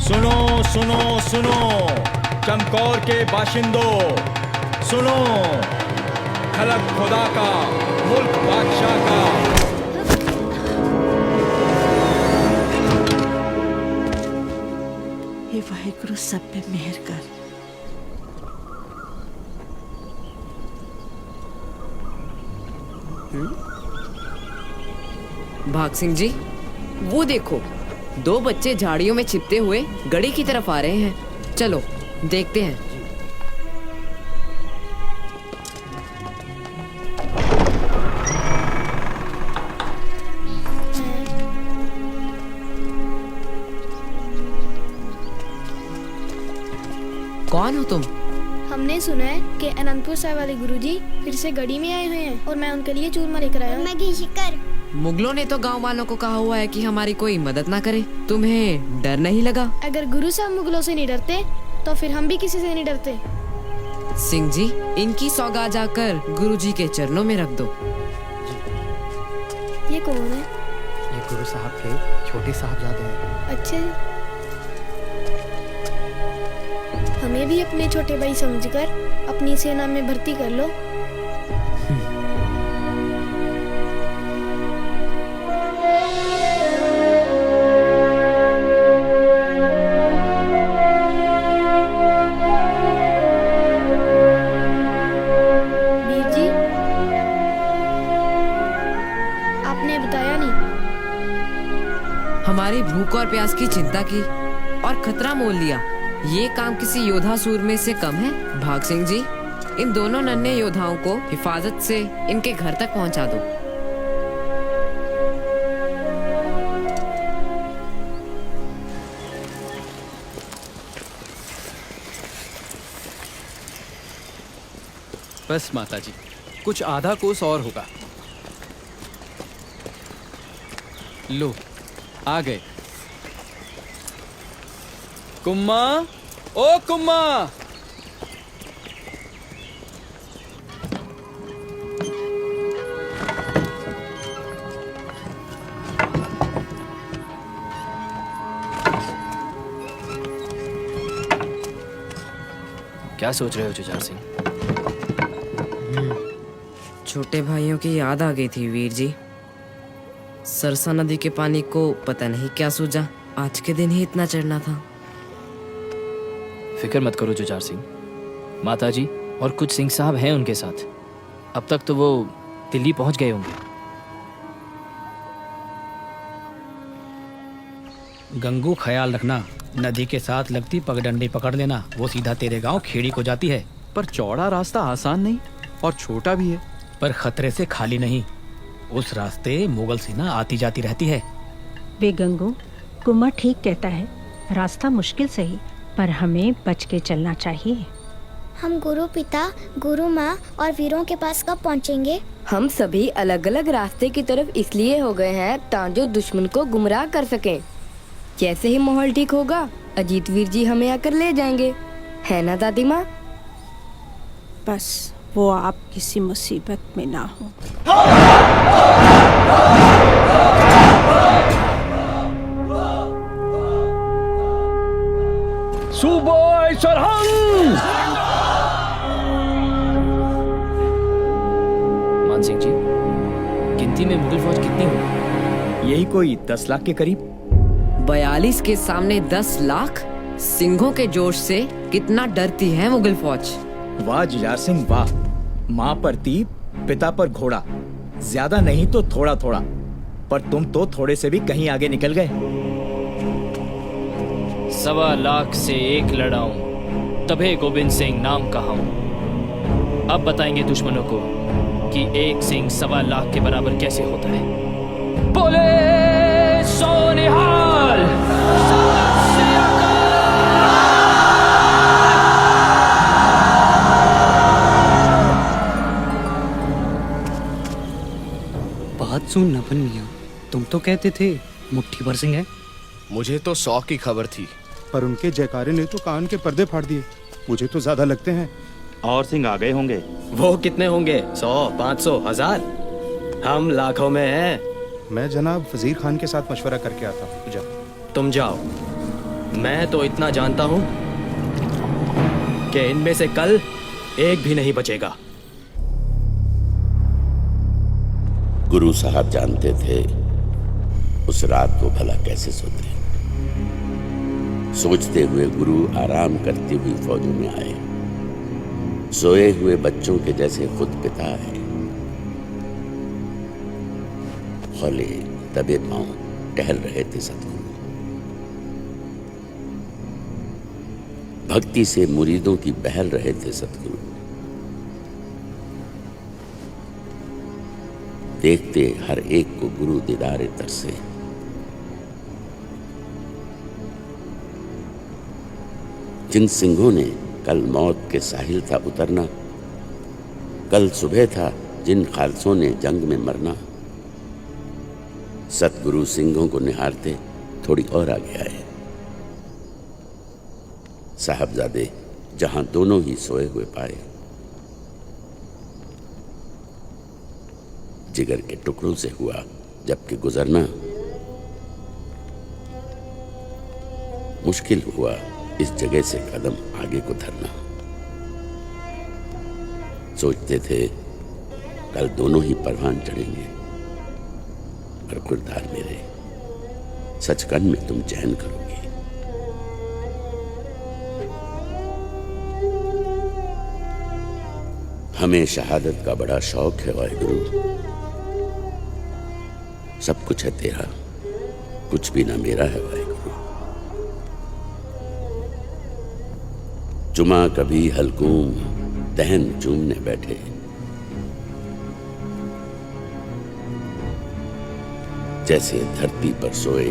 सुनो सुनो सुनो चमकौर के बाशिंदों, सुनो खलक खुदा का, मुल्क बादशाह का। हे वाहिगुरु सब पे मेहर कर। भाग सिंह जी, वो देखो, 2 बच्चे झाड़ियों में छिपते हुए गड़ी की तरफ आ रहे हैं। चलो देखते हैं। कौन हो तुम? हमने सुना है कि अनंतपुर साहब वाले गुरुजी फिर से गढ़ी में आए हुए हैं और मैं उनके लिए चूरमा लेकर आया हूँ। मैं शिकर। मुगलों ने तो गांव वालों को कहा हुआ है कि हमारी कोई मदद ना करे। तुम्हें डर नहीं लगा? अगर गुरु साहब मुगलों से नहीं डरते तो फिर हम भी किसी से नहीं डरते। सिंह जी, इनकी सौगात जाकर गुरुजी के चरणों में रख दो। ये कौन है? ये गुरु साहब के छोटे साहबजादे हैं। अच्छा, हमें भी अपने छोटे भाई समझकर अपनी सेना में भर्ती कर लो। वीर जी, आपने बताया नहीं। हमारी भूख और प्यास की चिंता की और खतरा मोल लिया। ये काम किसी योद्धा सूरमे से कम है? भाग सिंह जी, इन दोनों नन्हे योद्धाओं को हिफाजत से इनके घर तक पहुंचा दो। बस माता जी, कुछ आधा कोस और होगा। लो, आ गए। कुम्मा, ओ कुम्मा! क्या सोच रहे हो जुझार सिंह? छोटे भाइयों की याद आ गई थी वीर जी। सरसा नदी के पानी को पता नहीं क्या सूझा, आज के दिन ही इतना चढ़ना था। फिक्र मत करो जुझार सिंह, माताजी और कुछ सिंह साहब हैं उनके साथ। अब तक तो वो दिल्ली पहुंच गए होंगे। गंगू, ख्याल रखना, नदी के साथ लगती पगडंडी पकड़ लेना, वो सीधा तेरे गांव खेड़ी को जाती है। पर चौड़ा रास्ता आसान नहीं और छोटा भी है। पर खतरे से खाली नहीं, उस रास्ते मुगल सेना आती जाती रहती है। वे गंगू, कुमार ठीक कहता है, रास्ता मुश्किल सही पर हमें बच के चलना चाहिए। हम गुरु पिता, गुरु माँ और वीरों के पास कब पहुँचेंगे? हम सभी अलग अलग रास्ते की तरफ इसलिए हो गए हैं ताकि दुश्मन को गुमराह कर सकें। जैसे ही माहौल ठीक होगा, अजीत वीर जी हमें आकर ले जाएंगे, है ना दादी माँ? बस वो आप किसी मुसीबत में ना हो। सुबह सरहंग! मान सिंह जी, गिनती में मुगल फौज कितनी होगी? यही कोई 10 लाख के करीब। 42 के सामने 10 लाख? सिंहों के जोश से कितना डरती है मुगल फौज। वाह जुझार सिंह वाह, माँ पर तीर, पिता पर घोड़ा, ज्यादा नहीं तो थोड़ा थोड़ा, पर तुम तो थोड़े से भी कहीं आगे निकल गए। 1.25 लाख से 1 लड़ाऊं, तबे गोविंद सिंह नाम कहाऊं। अब बताएंगे दुश्मनों को कि 1 सिंह 1.25 लाख के बराबर कैसे होता है। बोले सोनिहाल! सुन नपन मियाँ, तुम तो कहते थे मुट्ठी भर सिंह है। मुझे तो 100 की खबर थी, पर उनके जयकारे ने तो कान के पर्दे फाड़ दिए। मुझे तो ज्यादा लगते हैं। और सिंह आ गए होंगे। वो कितने होंगे? 100, 500, 1000? हम लाखों में हैं। मैं जनाब वजीर खान के साथ मशवरा करके आता हूँ। जाओ। तुम जाओ। मैं तो इतना जानता हूँ कि इनमें से कल एक भी नहीं बचेगा। गुरु साहब जानते थे उस रात को भला कैसे सोते। सोचते हुए गुरु आराम करती हुई फौजों में आए, सोए हुए बच्चों के जैसे खुद पिता आए। हौले दबे पांव टहल रहे थे सतगुरु। भक्ति से मुरीदों की बहल रहे थे सतगुरु। देखते हर एक को गुरु दीदारे तरसे। जिन सिंहों ने कल मौत के साहिल था उतरना, कल सुबह था जिन खालसों ने जंग में मरना, सतगुरु सिंहों को निहारते थोड़ी और आगे आए। साहबजादे जहां दोनों ही सोए हुए पाए, जिगर के टुकड़ों से हुआ जबकि गुजरना मुश्किल हुआ, इस जगह से कदम आगे को धरना। सोचते थे कल दोनों ही परवान चढ़ेंगे, पर खुरदार मेरे सचखंड में तुम चैन करोगे। हमें शहादत का बड़ा शौक है वाहिगुरु। सब कुछ है तेरा, कुछ भी ना मेरा है वाहिगुरु। जुमा कभी हलकूम दहन चूमने बैठे, जैसे धरती पर सोए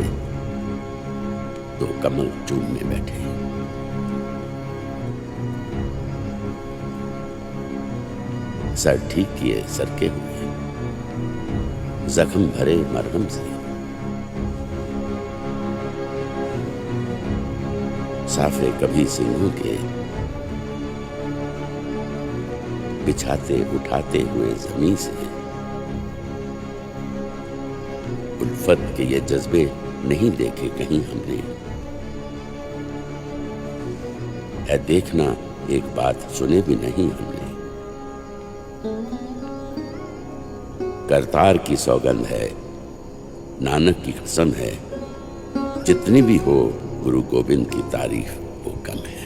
तो कमल चूमने बैठे। सर ठीक किए सरके हुए, जख्म भरे मरहम से। साफे कभी सिंहों के बिछाते उठाते हुए जमीन से। उल्फत के ये जज्बे नहीं देखे कहीं हमने। है देखना एक बात सुने भी नहीं हमने। करतार की सौगंध है, नानक की कसम है, जितनी भी हो गुरु गोविंद की तारीफ वो कम है।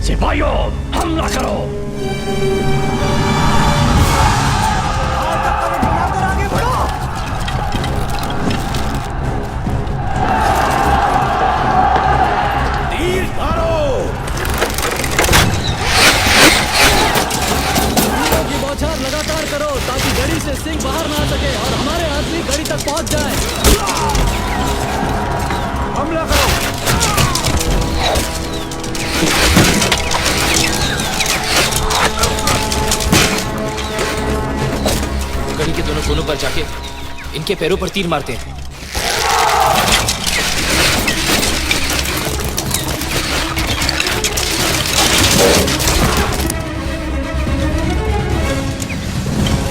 सिपाहियों, हमला करो। लगातार करो ताकि गड़ी से सिंह बाहर ना आ सके और हमारे आदमी गड़ी तक पहुंच जाए। हमला करो। गड़ी के दोनों कोनों पर जाके इनके पैरों पर तीर मारते हैं।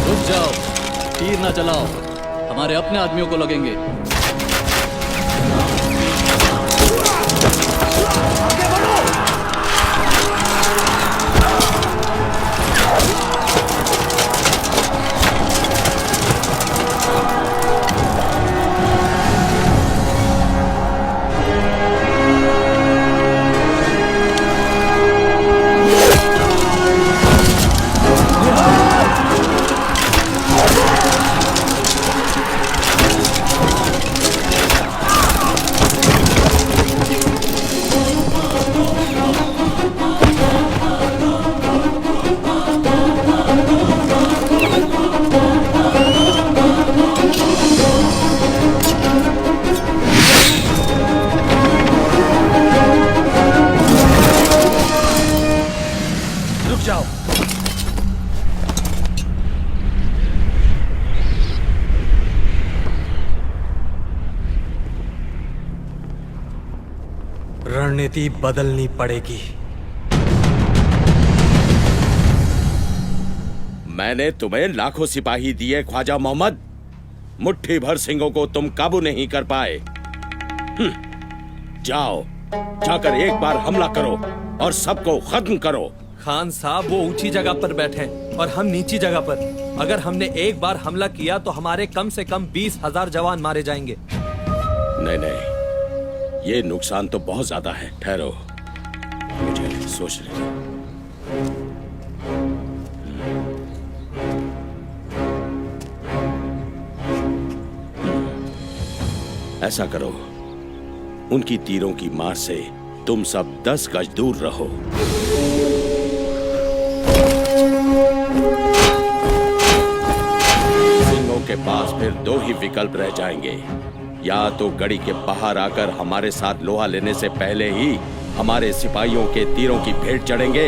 रुक जाओ, तीर ना चलाओ, हमारे अपने आदमियों को लगेंगे। रणनीति बदलनी पड़ेगी। मैंने तुम्हें लाखों सिपाही दिए ख्वाजा मोहम्मद, मुट्ठी भर सिंहों को तुम काबू नहीं कर पाए। जाओ, जाकर एक बार हमला करो और सबको खत्म करो। खान साहब वो ऊंची जगह पर बैठे और हम नीची जगह पर। अगर हमने एक बार हमला किया तो हमारे कम से कम 20,000 जवान मारे जाएंगे। नहीं नहीं, ये नुकसान तो बहुत ज्यादा है। ठहरो, मुझे सोच लेना। ऐसा करो, उनकी तीरों की मार से तुम सब 10 गज दूर रहो। सिंहों के पास फिर 2 ही विकल्प रह जाएंगे। या तो गढ़ी के बाहर आकर हमारे साथ लोहा लेने से पहले ही हमारे सिपाहियों के तीरों की भेंट चढ़ेंगे,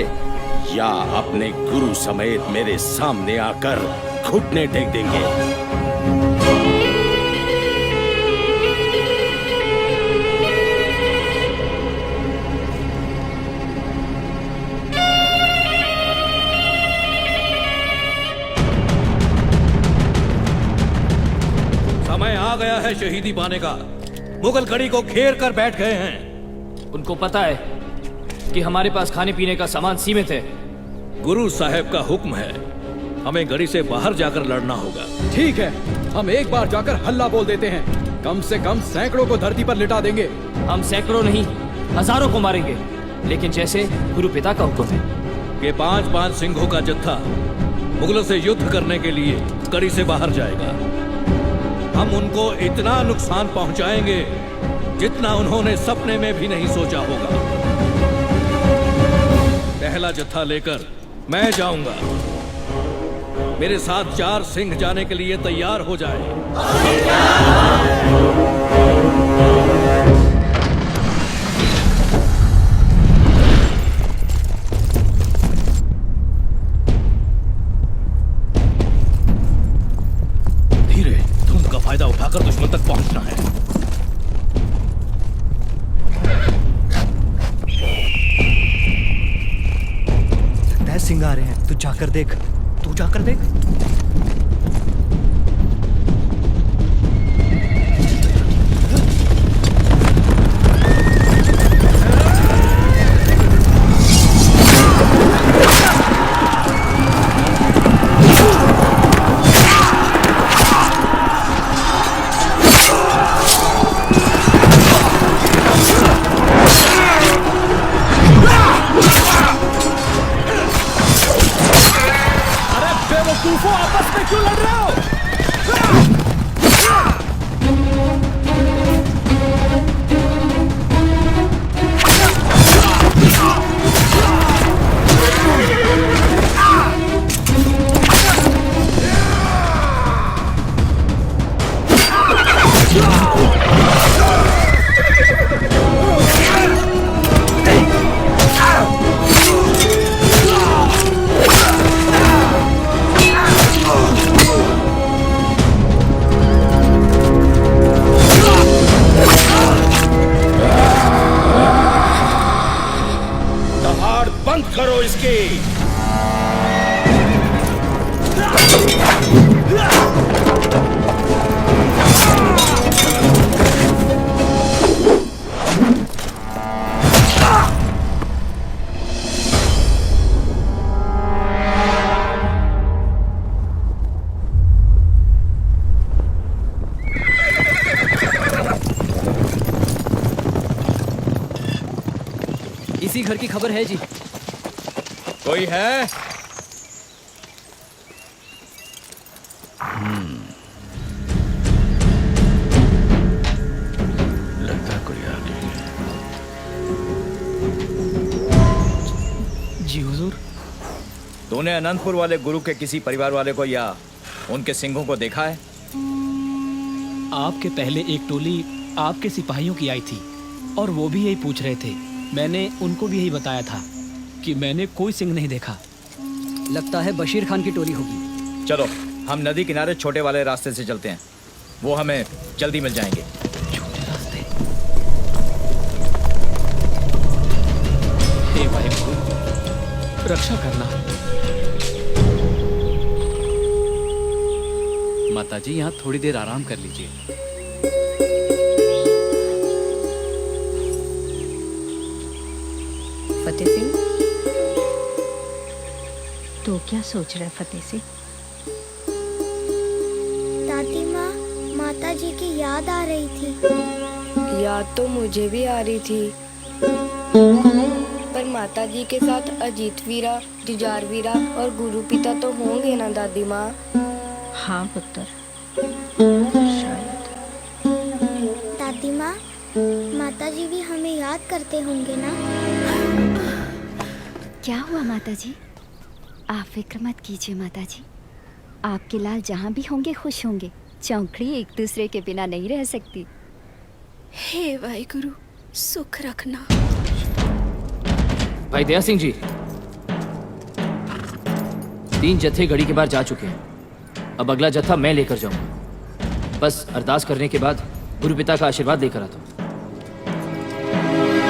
या अपने गुरु समेत मेरे सामने आकर घुटने टेक देंगे। समय आ गया है शहीदी पाने का। मुगल कड़ी को घेर कर बैठ गए हैं। उनको पता है कि हमारे पास खाने पीने का सामान सीमित है। गुरु साहब का हुक्म है, हमें गढ़ी से बाहर जाकर लड़ना होगा। ठीक है, हम एक बार जाकर हल्ला बोल देते हैं। कम से कम सैकड़ों को धरती पर लिटा देंगे। हम सैकड़ों नहीं, हजारों को मारेंगे, लेकिन जैसे गुरु पिता का हुक्म है। ये 5-5 सिंहों का जत्था मुगलों से युद्ध करने के लिए गढ़ी से बाहर जाएगा। हम उनको इतना नुकसान पहुंचाएंगे जितना उन्होंने सपने में भी नहीं सोचा होगा। पहला जत्था लेकर मैं जाऊंगा। मेरे साथ 4 सिंह जाने के लिए तैयार हो जाए। धीरे, धुंध का फायदा उठाकर दुश्मन तक पहुंचना है। लगता है सिंह आ रहे हैं। तू जाकर देख, तू जाकर देख। आपस में क्यों लड़ रहे हो? करो इसकी। इसी घर की खबर है जी। कोई है? लगता कोई आ गया। जी हुजूर। तूने अनंतपुर वाले गुरु के किसी परिवार वाले को या उनके सिंहों को देखा है? आपके पहले एक टोली आपके सिपाहियों की आई थी और वो भी यही पूछ रहे थे। मैंने उनको भी यही बताया था कि मैंने कोई सिंह नहीं देखा। लगता है बशीर खान की टोली होगी। चलो हम नदी किनारे छोटे वाले रास्ते से चलते हैं, वो हमें जल्दी मिल जाएंगे। छोटे रास्ते। रक्षा करना। माताजी यहाँ थोड़ी देर आराम कर लीजिए। फतेह सिंह, तो क्या सोच रहा है फतेह सिंह? दादी माँ, माता जी की याद आ रही थी। याद तो मुझे भी आ रही थी, पर माता जी के साथ अजीत वीरा, जुजार वीरा और गुरु पिता तो होंगे ना दादी माँ? हाँ पुत्र, शायद। दादी माँ, माता जी भी हमें याद करते होंगे ना? क्या हुआ माता जी? आप फिक्र मत कीजिए माता जी, आपके लाल जहाँ भी होंगे खुश होंगे। चौकड़ी एक दूसरे के बिना नहीं रह सकती। हे वाहिगुरु, सुख रखना। भाई दया सिंह जी, 3 जत्थे गढ़ी के बाहर जा चुके हैं। अब अगला जत्था मैं लेकर जाऊंगा। बस अरदास करने के बाद गुरु पिता का आशीर्वाद लेकर आता हूँ।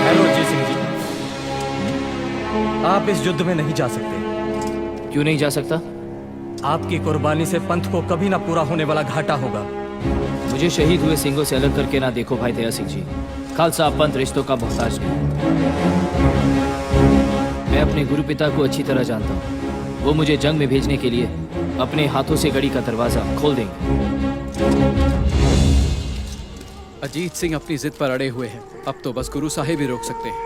हेलो अजीत सिंह जी, आप इस युद्ध में नहीं जा सकते। क्यों नहीं जा सकता? आपकी कुर्बानी से पंथ को कभी ना पूरा होने वाला घाटा होगा। मुझे शहीद हुए सिंहों से अलग करके ना देखो भाई दया सिंह जी। खालसा पंथ रिश्तों का मोहताज नहीं। मैं अपने गुरु पिता को अच्छी तरह जानता हूँ। वो मुझे जंग में भेजने के लिए अपने हाथों से गढ़ी का दरवाजा खोल देंगे। अजीत सिंह अपनी जिद पर अड़े हुए हैं। अब तो बस गुरु साहिब ही रोक सकते हैं।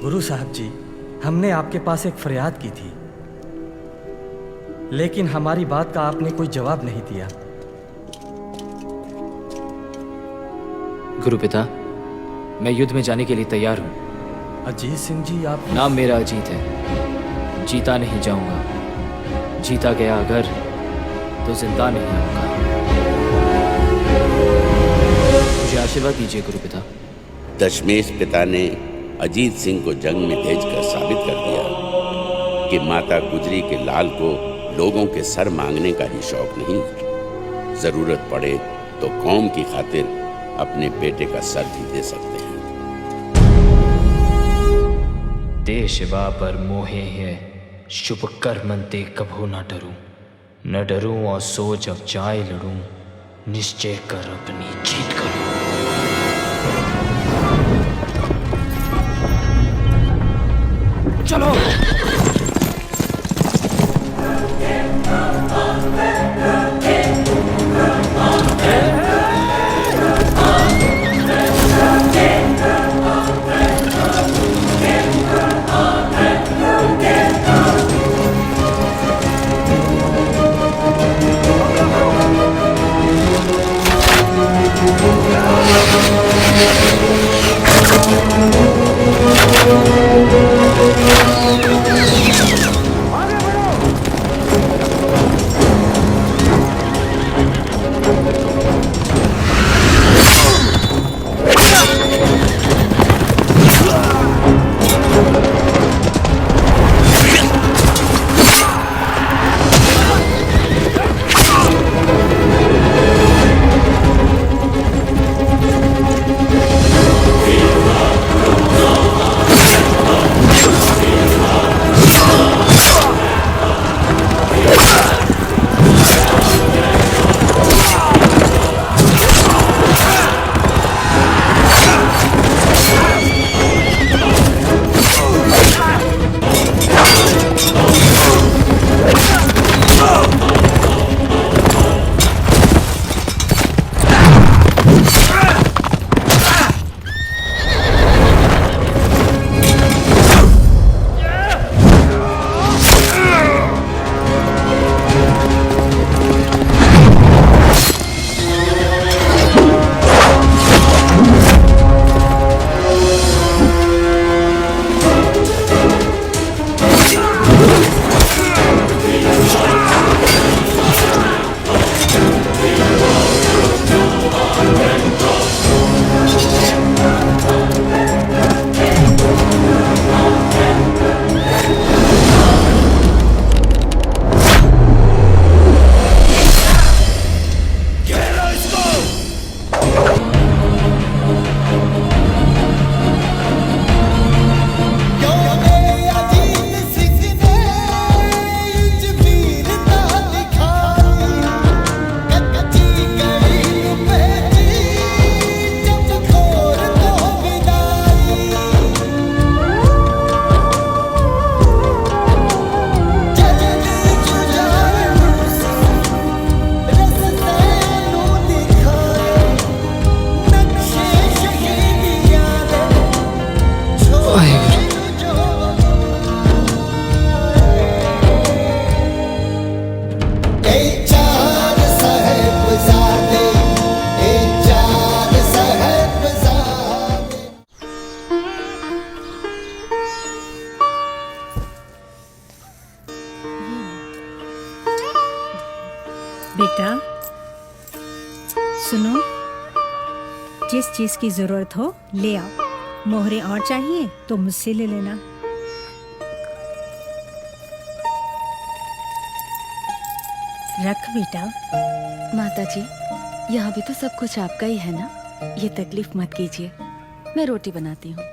गुरु साहब जी, हमने आपके पास एक फरियाद की थी, लेकिन हमारी बात का आपने कोई जवाब नहीं दिया। गुरु पिता, मैं युद्ध में जाने के लिए तैयार हूँ। अजीत सिंह जी, आप... नाम मेरा अजीत है। जीता नहीं जाऊंगा। जीता गया अगर तो जिंदा नहीं आऊंगा। मुझे आशीर्वाद दीजिए गुरु पिता। दशमेश पिता ने अजीत सिंह को जंग में भेजकर साबित कर दिया कि माता गुजरी के लाल को लोगों के सर मांगने का ही शौक नहीं, जरूरत पड़े तो कौम की खातिर अपने बेटे का सर भी दे सकते हैं। देशवा पर मोहे है शुभ कर्मंते कभू न डरूं, न डरूं और सोच अब जाए लड़ूं, निश्चय कर अपनी जीत करूं। चलो। Thank you. सुनो, जिस चीज की जरूरत हो ले आओ। मोहरे और चाहिए तो मुझसे ले लेना। रख बेटा। माता जी, यहाँ भी तो सब कुछ आपका ही है ना, ये तकलीफ मत कीजिए। मैं रोटी बनाती हूँ।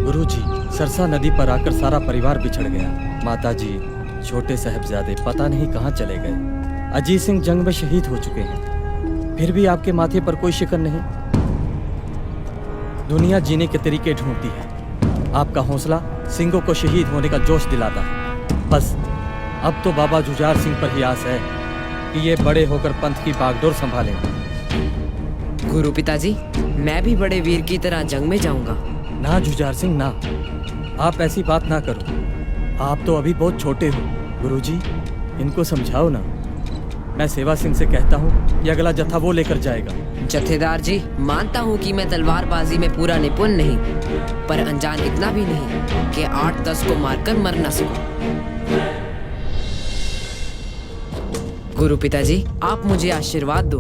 गुरुजी, सरसा नदी पर आकर सारा परिवार बिछड़ गया। माताजी, छोटे साहबजादे पता नहीं कहाँ चले गए। अजीत सिंह जंग में शहीद हो चुके हैं, फिर भी आपके माथे पर कोई शिकन नहीं। दुनिया जीने के तरीके ढूंढती है, आपका हौसला सिंहों को शहीद होने का जोश दिलाता है। बस अब तो बाबा जुझार सिंह पर ही आस है कि ये बड़े होकर पंथ की बागडोर संभालें। गुरु पिताजी, मैं भी बड़े वीर की तरह जंग में जाऊंगा। ना जुझार सिंह ना, आप ऐसी बात ना करो। आप तो अभी बहुत छोटे हो। गुरुजी, इनको समझाओ ना। मैं सेवा सिंह से कहता हूँ कि अगला जत्था वो लेकर जाएगा। जत्थेदार जी, मानता हूँ कि मैं तलवारबाजी में पूरा निपुण नहीं, पर अनजान इतना भी नहीं कि 8-10 को मारकर मर न सकूं। गुरु पिताजी, आप मुझे आशीर्वाद दो।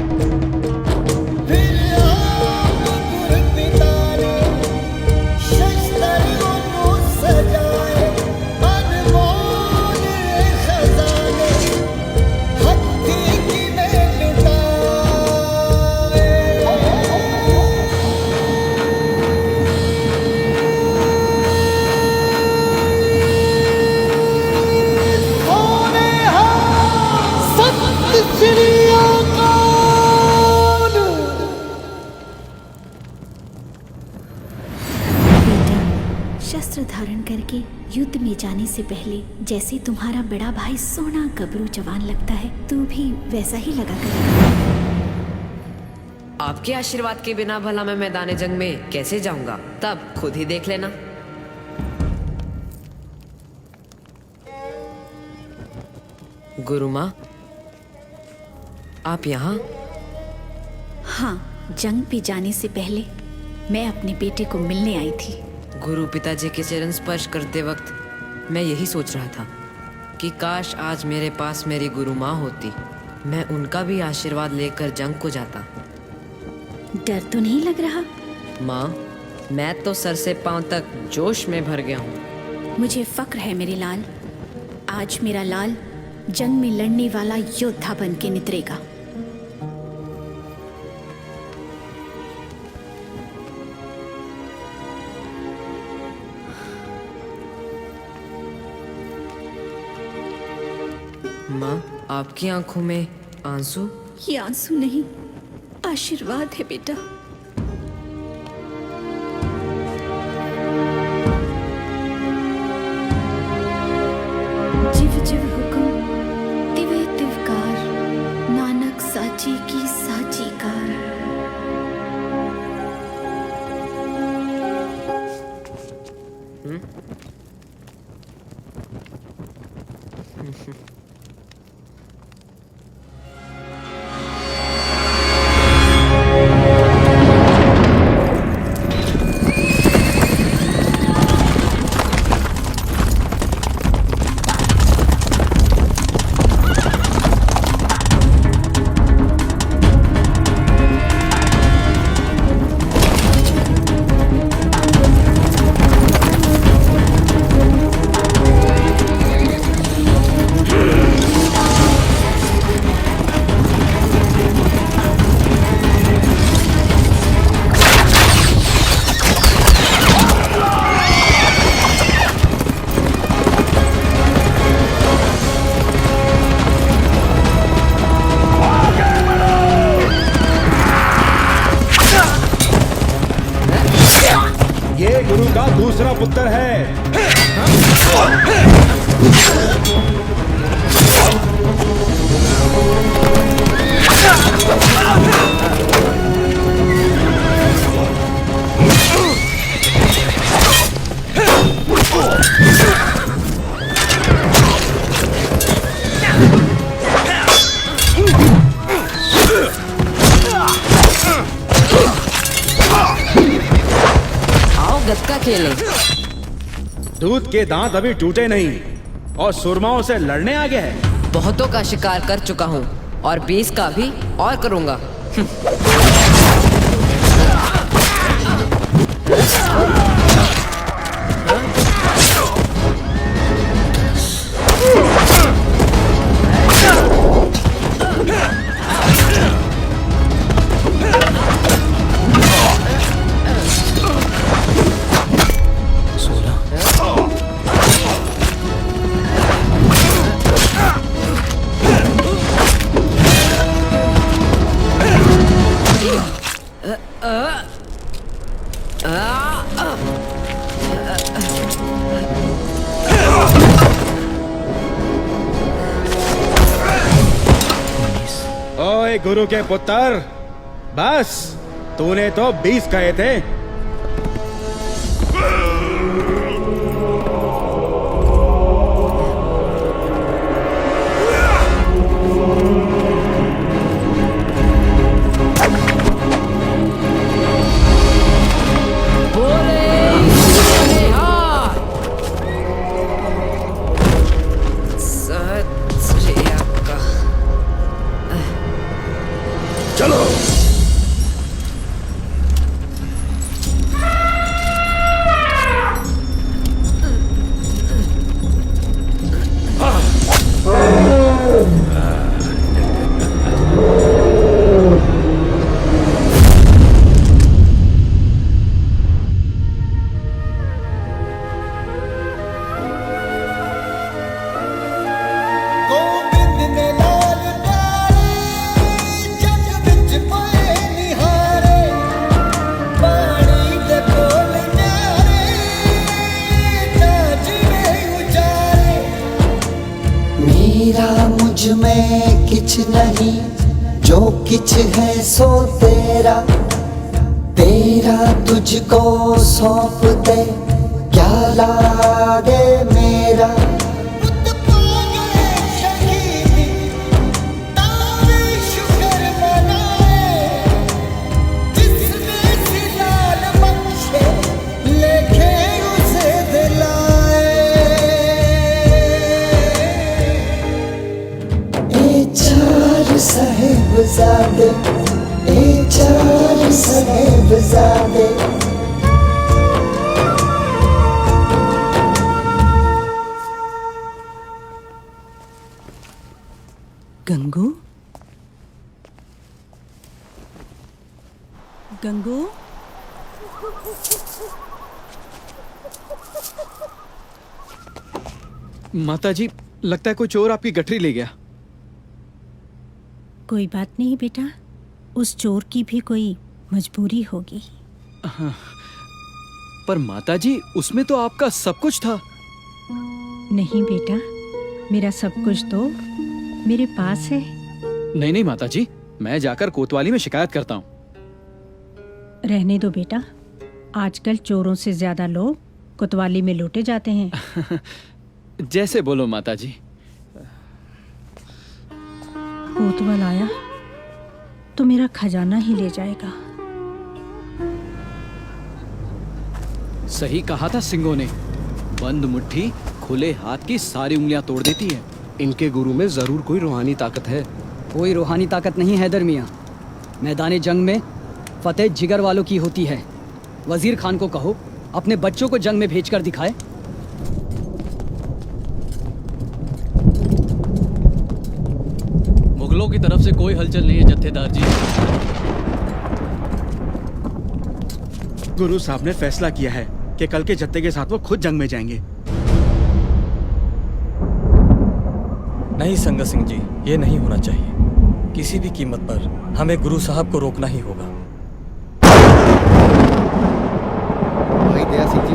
शस्त्र धारण करके युद्ध में जाने से पहले जैसे तुम्हारा बड़ा भाई सोना गबरू जवान लगता है, तू भी वैसा ही लगा करेगा। आपके आशीर्वाद के बिना भला मैं मैदान जंग में कैसे जाऊंगा, तब खुद ही देख लेना। गुरु माँ, आप यहाँ? हाँ, जंग पे जाने से पहले मैं अपने बेटे को मिलने आई थी। गुरु पिताजी के चरण स्पर्श करते वक्त मैं यही सोच रहा था कि काश आज मेरे पास मेरी गुरु माँ होती, मैं उनका भी आशीर्वाद लेकर जंग को जाता। डर तो नहीं लग रहा? माँ, मैं तो सर से पांव तक जोश में भर गया हूँ। मुझे फक्र है मेरे लाल, आज मेरा लाल जंग में लड़ने वाला योद्धा बन के नितरेगा। माँ, आपकी आंखों में आंसू? ये आंसू नहीं, आशीर्वाद है बेटा। जिव जिव हुकुम तिवे तिवकार, नानक साची की साची कार। दूध के दांत अभी टूटे नहीं और सुरमाओं से लड़ने आ गया है। बहुतों का शिकार कर चुका हूँ और 20 का भी और करूँगा। ओए गुरु के पुत्र, बस तूने तो 20 कहे थे। है सो तेरा तेरा तुझको सौंप दे, क्या लागे मेरा। साहेबजादे, ए चार साहेबजादे। गंगू, गंगू, माताजी, लगता है कोई चोर आपकी गठरी ले गया। कोई बात नहीं बेटा, उस चोर की भी कोई मजबूरी होगी। पर माताजी, उसमें तो आपका सब कुछ था। नहीं बेटा, मेरा सब कुछ तो मेरे पास है। नहीं नहीं माताजी, मैं जाकर कोतवाली में शिकायत करता हूँ। रहने दो बेटा, आजकल चोरों से ज्यादा लोग कोतवाली में लूटे जाते हैं। जैसे बोलो माताजी। कोतवाल आया तो मेरा खजाना ही ले जाएगा। सही कहा था सिंगों ने, बंद मुट्ठी खुले हाथ की सारी उंगलियां तोड़ देती है। इनके गुरु में जरूर कोई रूहानी ताकत है। कोई रूहानी ताकत नहीं है दरमिया। मैदानी जंग में फतेह जिगर वालों की होती है। वजीर खान को कहो अपने बच्चों को जंग में भेजकर दिखाए। मुगलों की तरफ से कोई हलचल नहीं है जत्थेदार जी। गुरु साहब ने फैसला किया है कि कल के जत्थे के साथ वो खुद जंग में जाएंगे। नहीं संगा सिंह जी, ये नहीं होना चाहिए। किसी भी कीमत पर हमें गुरु साहब को रोकना ही होगा। भाई दया सिंह जी,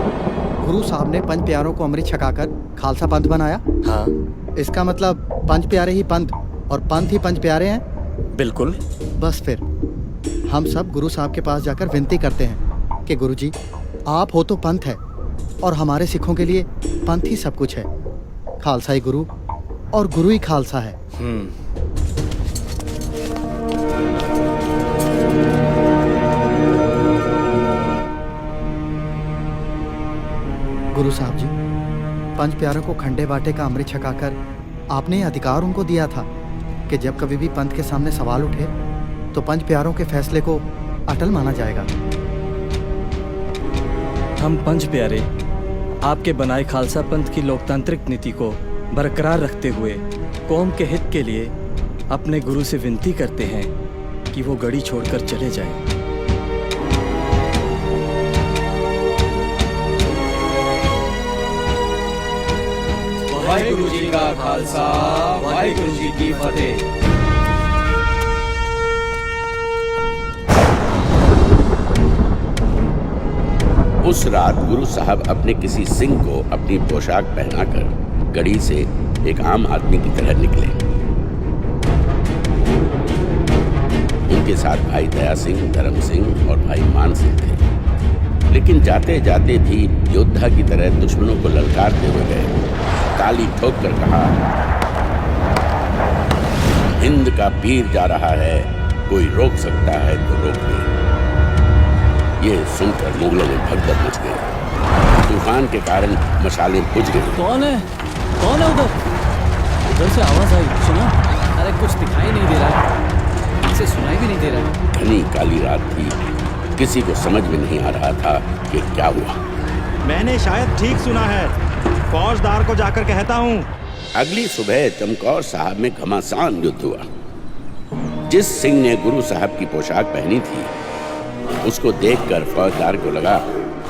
गुरु साहब ने पंच प्यारों को अमृत छकाकर खालसा पंथ बनाया। हाँ, इसका मतलब पंच प्यारे ही पंथ और पंथ ही पंच प्यारे हैं। बिल्कुल। बस फिर हम सब गुरु साहब के पास जाकर विनती करते हैं कि गुरुजी, आप हो तो पंथ है और हमारे सिखों के लिए पंथ ही सब कुछ है। खालसा ही गुरु और गुरु ही खालसा है। गुरु साहब जी, पंच प्यारों को खंडे बाटे का अमृत छकाकर आपने ये अधिकार उनको दिया था कि जब कभी भी पंथ के सामने सवाल उठे तो पंच प्यारों के फैसले को अटल माना जाएगा। हम पंच प्यारे आपके बनाए खालसा पंथ की लोकतांत्रिक नीति को बरकरार रखते हुए कौम के हित के लिए अपने गुरु से विनती करते हैं कि वो गड़ी छोड़कर चले जाएं। वाहिगुरु जी का खालसा, वाहिगुरु जी की फतेह। उस रात गुरु साहब अपने किसी सिंह को अपनी पोशाक पहनाकर गढ़ी से एक आम आदमी की तरह निकले। उनके साथ भाई दया सिंह, धर्म सिंह और भाई मान सिंह थे, लेकिन जाते जाते भी योद्धा की तरह दुश्मनों को ललकारते हुए गए। ताली ठोक कर कहा, हिंद का पीर जा रहा है, कोई रोक सकता है तो रोक ले। ये सुनकर मुगलों में भगदड़ मच गई। तूफान के कारण मशालें बुझ गई। कौन है उधर? उधर से आवाज आई, सुनो। अरे कुछ दिखाई नहीं दे रहा, इसे सुनाई भी नहीं दे रहा। घनी काली रात थी, किसी को समझ में नहीं आ रहा था कि क्या हुआ। मैंने शायद ठीक सुना है, फौजदार को जाकर कहता हूँ। अगली सुबह चमकौर साहब में घमासान युद्ध हुआ। जिस सिंह ने गुरु साहब की पोशाक पहनी थी, उसको देखकर फौजदार को लगा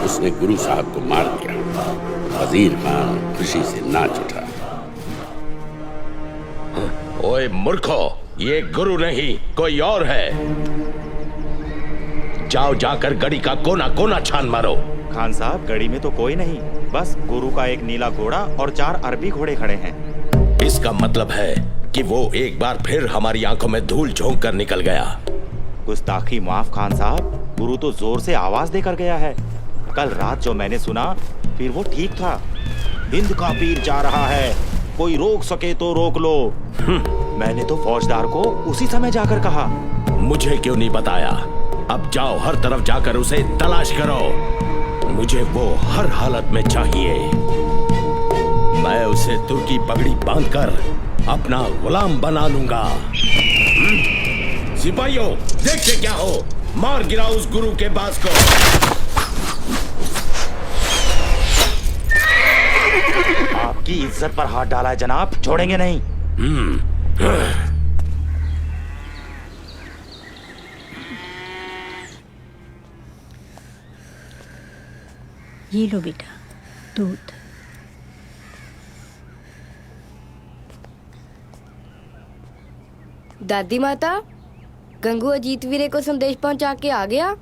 उसने गुरु साहब को मार दिया। वजीर खान खुशी से नाच उठा। ओए मूर्खो, ये गुरु नहीं कोई और है। जाओ जाकर गढ़ी का कोना कोना छान मारो। खान साहब, गढ़ी में तो कोई नहीं, बस गुरु का एक नीला घोड़ा और 4 अरबी घोड़े खड़े हैं। इसका मतलब है कि वो एक बार फिर हमारी आंखों में धूल झोंक कर निकल गया। गुस्ताखी माफ खान साहब, गुरु तो जोर से आवाज देकर गया है। कल रात जो मैंने सुना, फिर वो ठीक था। हिंद का पीर जा रहा है, कोई रोक सके तो रोक लो। मैंने तो फौजदार को उसी समय जाकर कहा। मुझे क्यों नहीं बताया? अब जाओ, हर तरफ जाकर उसे तलाश करो। मुझे वो हर हालत में चाहिए। मैं उसे तुर्की पगड़ी बांधकर अपना गुलाम बना लूंगा। सिपाहियों, देखते क्या हो, मार गिराओ उस गुरु के बाज को। आपकी इज्जत पर हाथ डाला है जनाब, छोड़ेंगे नहीं। ये लो बेटा, दूध। दादी माता, गंगू अजीत वीरे को संदेश पहुंचा के आ गया।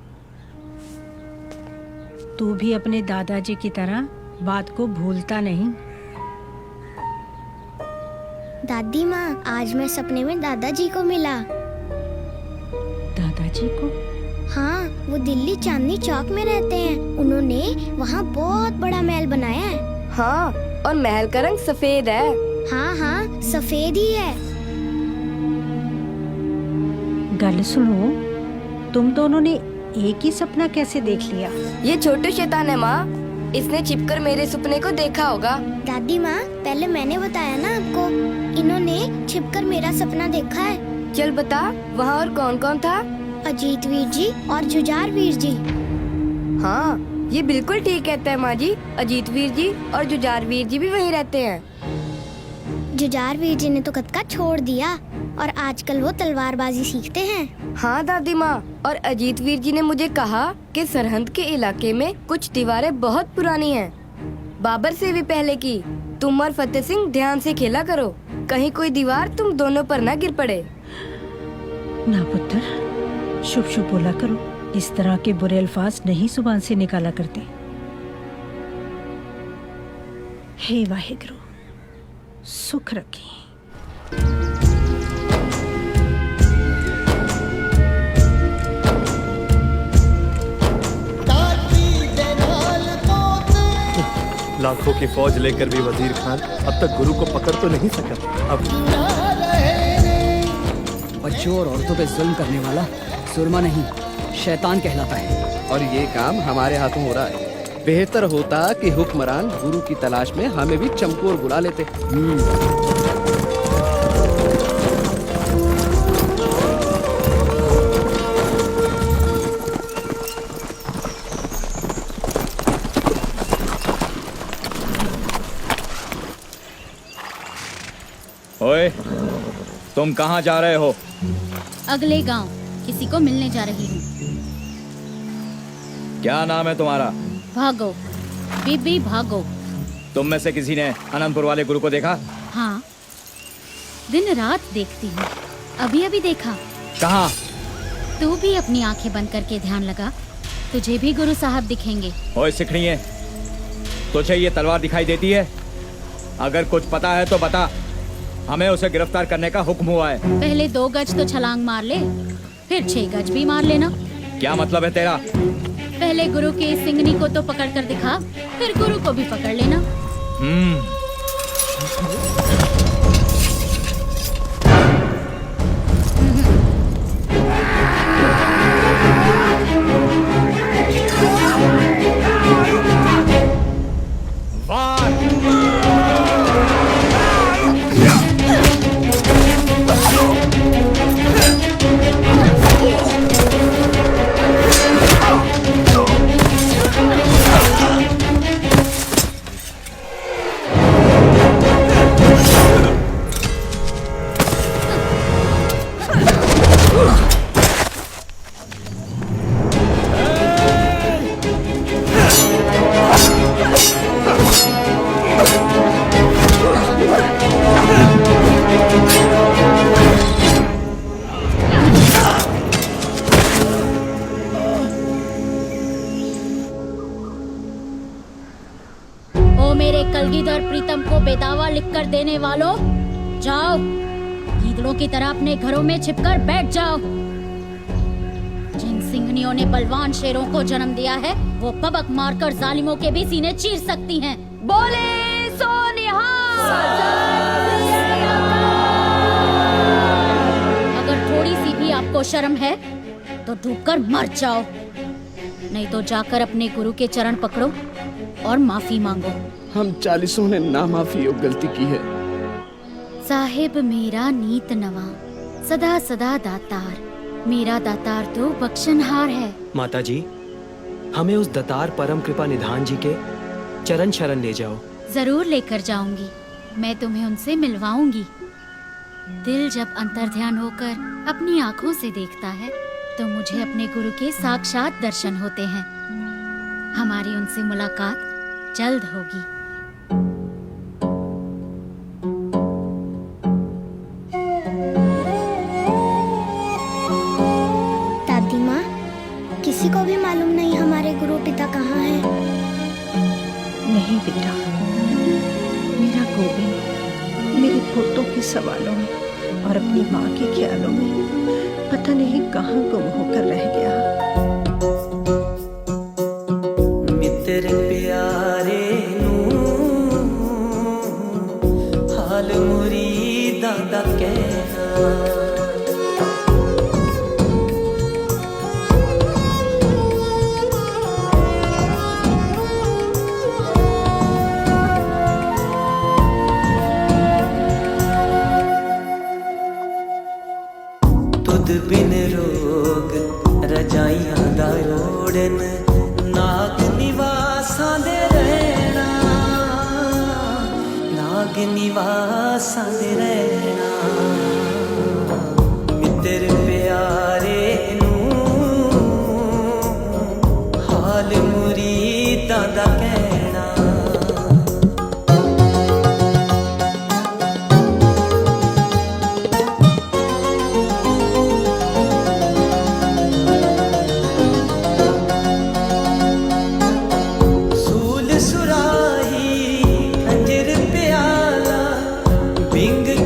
तू भी अपने दादाजी की तरह बात को भूलता नहीं। दादी माँ, आज मैं सपने में दादाजी को मिला। दादाजी को? हाँ, वो दिल्ली चांदनी चौक में रहते हैं। उन्होंने वहाँ बहुत बड़ा महल बनाया है। हाँ, और महल का रंग सफेद है। हाँ हाँ, सफेद ही है। गल सुनो, तुम दोनों ने एक ही सपना कैसे देख लिया? ये छोटू शैतान है माँ, इसने छिपकर मेरे सपने को देखा होगा। दादी माँ, पहले मैंने बताया ना आपको, इन्होंने छिपकर मेरा सपना देखा है। चल बता, वहाँ और कौन कौन था? अजीत वीर जी और जुझार वीर जी। हाँ, ये बिल्कुल ठीक कहता है माँ जी। अजीत वीर जी और जुझार वीर जी भी वहीं रहते हैं। जुझार वीर जी ने तो कत्का छोड़ दिया और आजकल वो तलवारबाजी सीखते हैं। हाँ दादी माँ, और अजीत वीर जी ने मुझे कहा कि सरहद के इलाके में कुछ दीवारें बहुत पुरानी हैं, बाबर से भी पहले की। तुम और फतेह सिंह ध्यान से खेला करो, कहीं कोई दीवार तुम दोनों पर ना गिर पड़े। ना पुत्र, शुभ शुभ बोला करो। इस तरह के बुरे अल्फाज नहीं जुबान से निकाला करते। हे वाहिगुरु, सुख रखें। लाखों की फौज लेकर भी वजीर खान अब तक गुरु को पकड़ तो नहीं सका। अब बच्चों और औरतों पे जुल्म करने वाला सुरमा नहीं, शैतान कहलाता है। और ये काम हमारे हाथों हो रहा है। बेहतर होता कि हुक्मरान गुरु की तलाश में हमें भी चमकोर बुला लेते। ओए, तुम कहाँ जा रहे हो? अगले गांव किसी को मिलने जा रही हूँ। क्या नाम है तुम्हारा? भागो, बीबी भागो। तुम में से किसी ने अनंतपुर वाले गुरु को देखा? हाँ, दिन रात देखती हूँ। अभी अभी देखा। कहाँ? तू भी अपनी आंखें बंद करके ध्यान लगा, तुझे भी गुरु साहब दिखेंगे। ओए सिखड़िए, तुझे ये तलवार दिखाई देती है? अगर कुछ पता है तो बता, हमें उसे गिरफ्तार करने का हुक्म हुआ है। पहले 2 गज तो छलांग मार ले, फिर 6 गज भी मार लेना। क्या मतलब है तेरा? पहले गुरु के सिंगनी को तो पकड़ कर दिखा, फिर गुरु को भी पकड़ लेना। बेदावा लिखकर देने वालों, जाओ गीदड़ों की तरह अपने घरों में छिपकर बैठ जाओ। जिन सिंहनियों ने बलवान शेरों को जन्म दिया है, वो पबक मारकर जालिमों के भी सीने चीर सकती हैं। बोले सो निहाल। अगर थोड़ी सी भी आपको शर्म है तो डूबकर मर जाओ, नहीं तो जाकर अपने गुरु के चरण पकड़ो और माफी मांगो। हम 40 ने ना माफी और गलती की है। साहिब मेरा नीत नवा, सदा सदा दातार, मेरा दातार तो बख्शनहार है। माता जी, हमें उस दातार परम कृपा निधान जी के चरण शरण ले जाओ। जरूर लेकर जाऊंगी, मैं तुम्हें उनसे मिलवाऊंगी। दिल जब अंतर्ध्यान होकर अपनी आंखों से देखता है तो मुझे अपने गुरु के साक्षात दर्शन होते हैं। हमारी उनसे मुलाकात जल्द होगी। दादी माँ, किसी को भी मालूम नहीं हमारे गुरु पिता कहाँ हैं। नहीं बेटा, मेरा गोविंद मेरे पोतों के सवालों में और अपनी माँ के ख्यालों में पता नहीं कहाँ गुम होकर रह गया। मित्र प्यारे नू हाल मुरीदा दा कहना, तुद बिन रोग रजाइयां दा ओढ़न, नाग निवासां दे रहना, नाग निवासां दे रहना। मित्र प्यारे नू हाल मुरीदां दा कहना।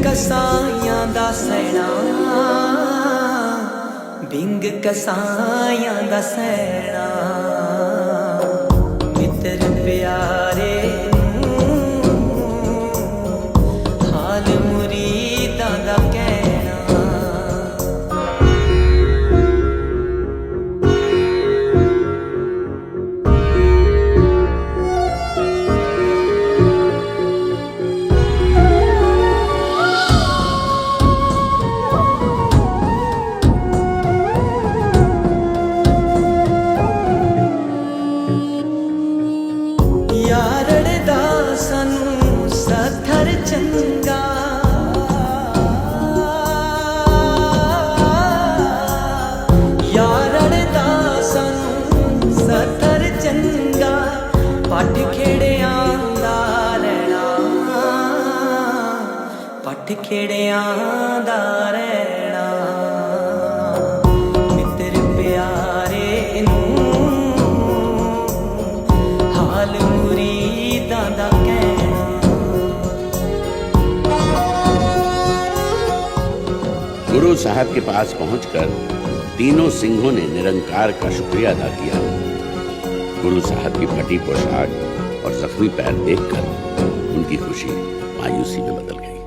कसाइयां दा सैना, बिंग कसाइयां दा सैना। मित्र प्यारे हाल मुरीदां दा कहना। चंगा यारड़ दा सानू सतर चंगा पट खेड़ियां दा रहना पट खेड़ियां दा रहना मित्र प्यारे नू हाल मुरीदां दा गुरु साहब के पास पहुंचकर तीनों सिंहों ने निरंकार का शुक्रिया अदा किया। गुरु साहब की फटी पोशाक और जख्मी पैर देखकर उनकी खुशी मायूसी में बदल गई।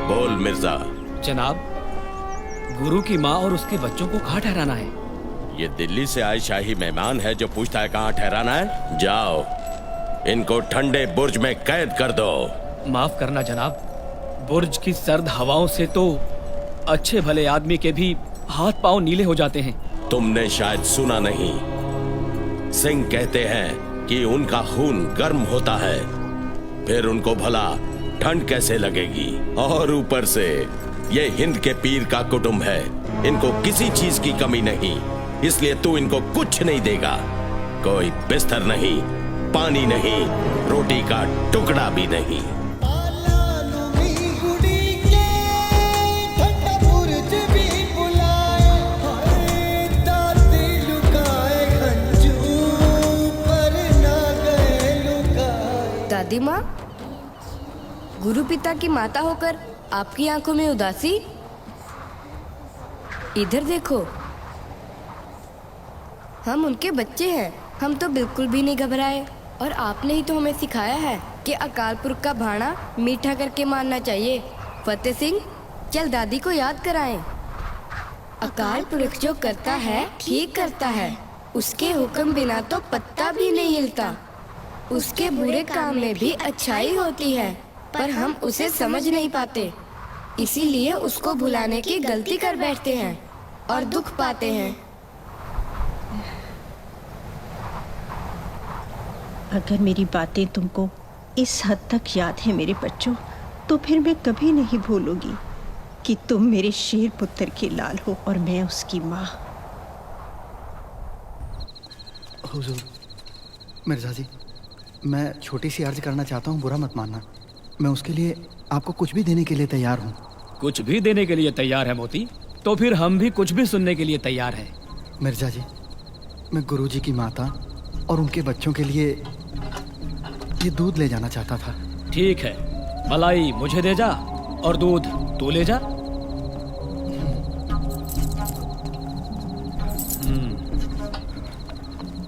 बोल मिर्जा। जनाब, गुरु की माँ और उसके बच्चों को कहाँ ठहराना है? ये दिल्ली से आए शाही मेहमान है जो पूछता है कहाँ ठहराना है। जाओ, इनको ठंडे बुर्ज में कैद कर दो। माफ करना जनाब, बुर्ज की सर्द हवाओं से तो अच्छे भले आदमी के भी हाथ पांव नीले हो जाते हैं। तुमने शायद सुना नहीं, सिंह कहते हैं कि उनका खून गर्म होता है, फिर उनको भला ठंड कैसे लगेगी। और ऊपर से ये हिंद के पीर का कुटुंब है, इनको किसी चीज की कमी नहीं, इसलिए तू इनको कुछ नहीं देगा। कोई बिस्तर नहीं, पानी नहीं, रोटी का टुकड़ा भी नहीं। दादी माँ, गुरु पिता की माता होकर आपकी आंखों में उदासी। इधर देखो, हम उनके बच्चे हैं, हम तो बिल्कुल भी नहीं घबराए। और आपने ही तो हमें सिखाया है कि अकाल पुरख का भाणा मीठा करके मानना चाहिए। फतेह सिंह, चल दादी को याद कराएं। अकाल पुरख जो करता है ठीक करता है, उसके हुक्म बिना तो पत्ता भी नहीं हिलता। उसके बुरे काम में भी अच्छाई होती है, पर हम उसे समझ नहीं पाते, इसीलिए उसको भुलाने की गलती कर बैठते हैं और दुख पाते हैं। अगर मेरी बातें तुमको इस हद तक याद है मेरे बच्चों, तो फिर मैं कभी नहीं भूलूंगी कि तुम मेरे शेर पुत्र के लाल हो और मैं उसकी माँ। हुजूर, मिर्जा जी, मैं छोटी सी अर्ज करना चाहता हूँ, बुरा मत मानना। मैं उसके लिए आपको कुछ भी देने के लिए तैयार हूँ। कुछ भी देने के लिए तैयार है मोती? तो फिर हम भी कुछ भी सुनने के लिए तैयार हैं। मिर्जा जी, मैं गुरुजी की माता और उनके बच्चों के लिए ये दूध ले जाना चाहता था। ठीक है, मलाई मुझे दे जा और दूध तू ले जा।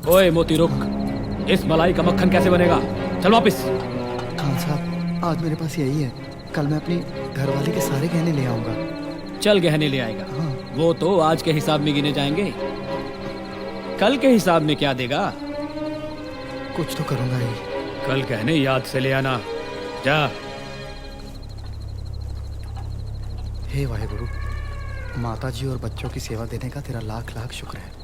ओए मोती रुक, इस मलाई का मक्खन कैसे बनेगा? चल वापिस। खान साहब, आज मेरे पास यही है, कल मैं अपनी घरवाली के सारे गहने ले आऊंगा। चल गहने ले आएगा। हाँ। वो तो आज के हिसाब में गिने जाएंगे, कल के हिसाब में क्या देगा? कुछ तो करूंगा ही। कल गहने याद से ले आना, जा। हे वाहेगुरु, माता जी और बच्चों की सेवा देने का तेरा लाख लाख शुक्र है।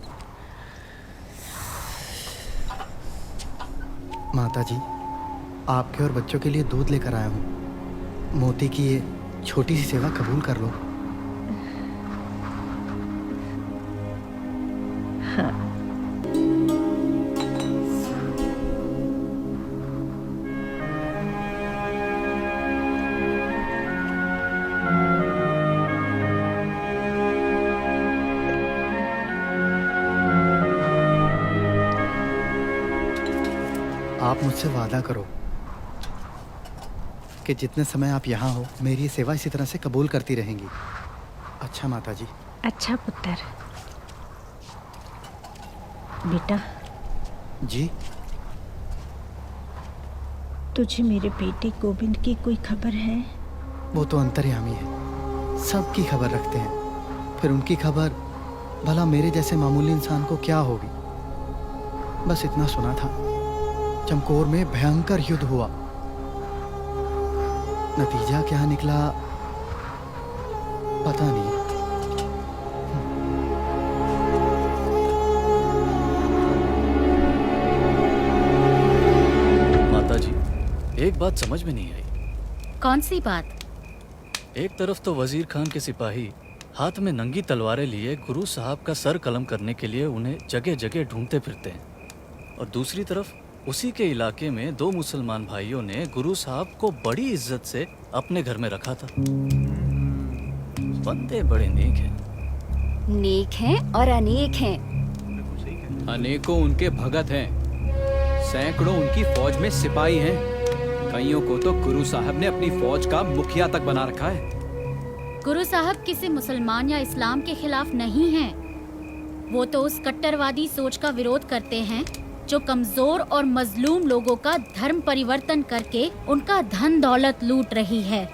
माता जी, आपके और बच्चों के लिए दूध लेकर आया हूँ। मोती की ये छोटी सी सेवा कबूल कर लो। हाँ। आप मुझसे वादा करो कि जितने समय आप यहाँ हो, मेरी ये सेवा इसी तरह से कबूल करती रहेंगी। अच्छा माता जी। अच्छा पुत्र। बेटा जी, तुझे मेरे बेटे गोविंद की कोई खबर है? वो तो अंतर्यामी है, सबकी खबर रखते हैं, फिर उनकी खबर भला मेरे जैसे मामूली इंसान को क्या होगी। बस इतना सुना था, चमकौर में भयंकर युद्ध हुआ, नतीजा क्या निकला पता नहीं। माता जी, एक बात समझ में नहीं आई। कौन सी बात? एक तरफ तो वजीर खान के सिपाही हाथ में नंगी तलवारें लिए गुरु साहब का सर कलम करने के लिए उन्हें जगह जगह ढूंढते फिरते हैं, और दूसरी तरफ उसी के इलाके में दो मुसलमान भाइयों ने गुरु साहब को बड़ी इज्जत से अपने घर में रखा था। बंदे बड़े नेक हैं। नेक हैं और अनेक हैं। अनेकों उनके भगत हैं, सैकड़ों उनकी फौज में सिपाही हैं, कईयों को तो गुरु साहब ने अपनी फौज का मुखिया तक बना रखा है। गुरु साहब किसी मुसलमान या इस्लाम के खिलाफ नहीं हैं। वो तो उस कट्टरवादी सोच का विरोध करते हैं जो कमजोर और मजलूम लोगों का धर्म परिवर्तन करके उनका धन दौलत लूट रही है।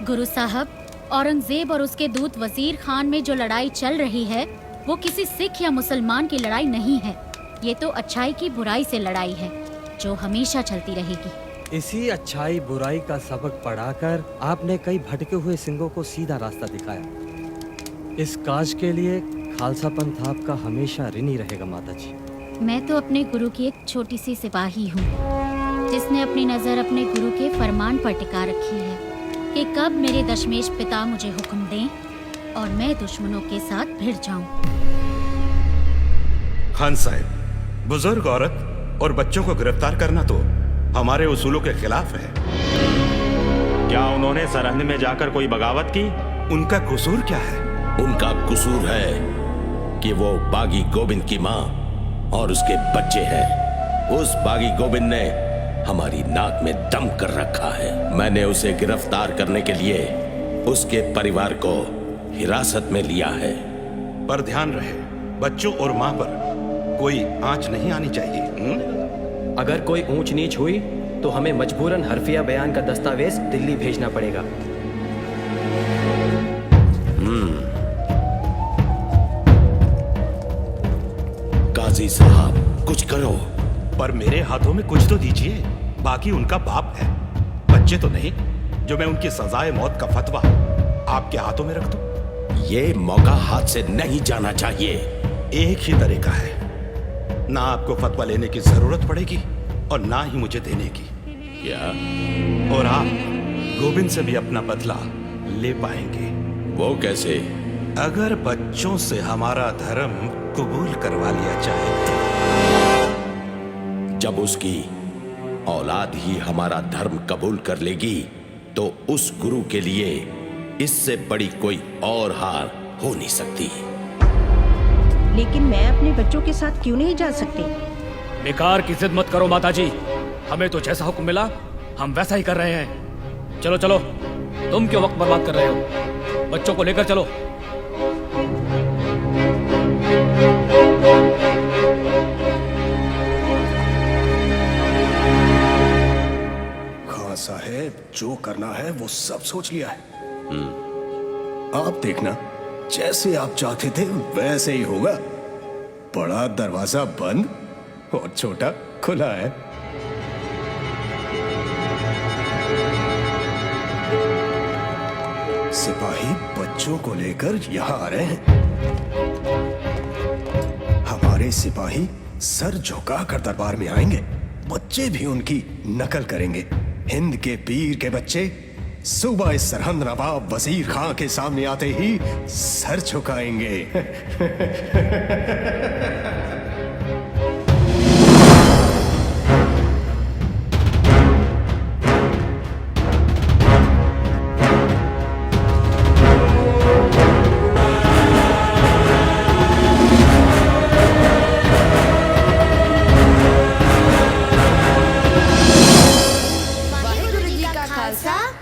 गुरु साहब, औरंगजेब और उसके दूत वजीर खान में जो लड़ाई चल रही है वो किसी सिख या मुसलमान की लड़ाई नहीं है। ये तो अच्छाई की बुराई से लड़ाई है जो हमेशा चलती रहेगी। इसी अच्छाई बुराई का सबक पढ़ाकर आपने कई भटके हुए सिंहों को सीधा रास्ता दिखाया। इस काज के लिए खालसा पंथ आपका हमेशा ऋणी रहेगा माता जी। मैं तो अपने गुरु की एक छोटी सी सिपाही हूँ जिसने अपनी नजर अपने गुरु के फरमान पर टिका रखी है कि कब मेरे दशमेश पिता मुझे हुक्म दें और मैं दुश्मनों के साथ भिड़ जाऊं। खान साहब, बुजुर्ग औरत और बच्चों को गिरफ्तार करना तो हमारे उसूलों के खिलाफ है। क्या उन्होंने सरहद में जाकर कोई बगावत की? उनका कसूर क्या है? उनका कसूर है कि वो बागी गोविंद की माँ और उसके बच्चे हैं। उस बागी गोविंद ने हमारी नाक में दम कर रखा है। मैंने उसे गिरफ्तार करने के लिए उसके परिवार को हिरासत में लिया है। पर ध्यान रहे, बच्चों और माँ पर कोई आंच नहीं आनी चाहिए। अगर कोई ऊंच नीच हुई तो हमें मजबूरन हरफिया बयान का दस्तावेज दिल्ली भेजना पड़ेगा। काजी साहब, कुछ करो। पर मेरे हाथों में कुछ तो दीजिए। बाकी उनका बाप है, बच्चे तो नहीं जो मैं उनकी सजाए मौत का फतवा आपके हाथों में रख दूं। ये मौका हाथ से नहीं जाना चाहिए। एक ही तरीका है, ना आपको फतवा लेने की जरूरत पड़ेगी और ना ही मुझे देने की। क्या? और आप गोविंद से भी अपना बदला ले पाएंगे। वो कैसे? अगर बच्चों से हमारा धर्म कबूल करवा लिया जाए। जब उसकी औलाद ही हमारा धर्म कबूल कर लेगी तो उस गुरु के लिए इससे बड़ी कोई और हार हो नहीं सकती। लेकिन मैं अपने बच्चों के साथ क्यों नहीं जा सकती? बेकार की जिद मत करो माताजी, हमें तो जैसा हुक्म मिला हम वैसा ही कर रहे हैं। चलो चलो, तुम क्यों वक्त बर्बाद कर रहे हो? बच्चों को लेकर चलो। खान साहब, जो करना है वो सब सोच लिया है। आप देखना, जैसे आप चाहते थे वैसे ही होगा। बड़ा दरवाजा बंद और छोटा खुला है। सिपाही बच्चों को लेकर यहाँ आ रहे हैं। हमारे सिपाही सर झुकाकर दरबार में आएंगे। बच्चे भी उनकी नकल करेंगे। हिंद के पीर के बच्चे सुबह इस सरहद नवाब वजीर खां के सामने आते ही सर झुकाएंगे।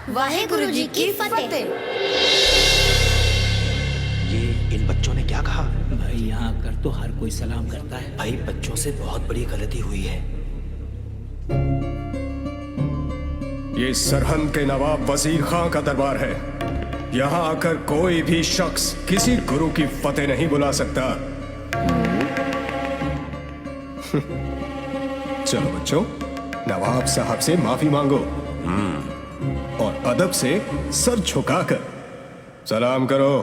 वाहेगुरु जी की फतेह। ये इन बच्चों ने क्या कहा? भाई यहाँ आकर तो हर कोई सलाम करता है। भाई बच्चों से बहुत बड़ी गलती हुई है। ये सरहद के नवाब वजीर खां का दरबार है। यहाँ आकर कोई भी शख्स किसी गुरु की फतेह नहीं बुला सकता। चलो बच्चों, नवाब साहब से माफी मांगो और अदब से सर झुकाकर सलाम करो।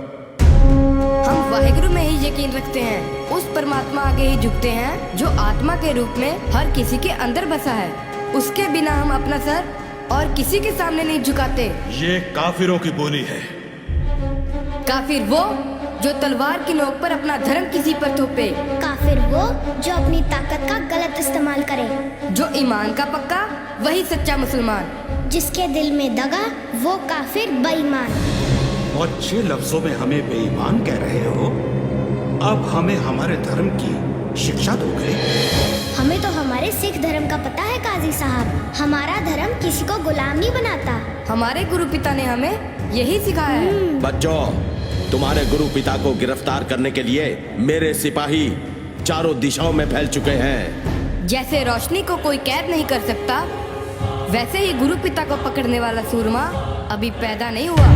हम वाहेगुरु में ही यकीन रखते हैं। उस परमात्मा आगे ही झुकते हैं जो आत्मा के रूप में हर किसी के अंदर बसा है। उसके बिना हम अपना सर और किसी के सामने नहीं झुकाते। ये काफिरों की बोली है। काफिर वो जो तलवार की नोक पर अपना धर्म किसी पर थोपे। काफिर वो जो अपनी ताकत का गलत इस्तेमाल करे। जो ईमान का पक्का वही सच्चा मुसलमान। जिसके दिल में दगा वो काफिर बेईमान। और 6 लफ्जों में हमें बेईमान कह रहे हो? अब हमें हमारे धर्म की शिक्षा दोगे? हमें तो हमारे सिख धर्म का पता है काजी साहब। हमारा धर्म किसी को गुलाम नहीं बनाता। हमारे गुरु पिता ने हमें यही सिखाया है। बच्चों, तुम्हारे गुरु पिता को गिरफ्तार करने के लिए मेरे सिपाही चारों दिशाओं में फैल चुके हैं। जैसे रोशनी को कोई कैद नहीं कर सकता, वैसे ही गुरु पिता को पकड़ने वाला सूरमा अभी पैदा नहीं हुआ।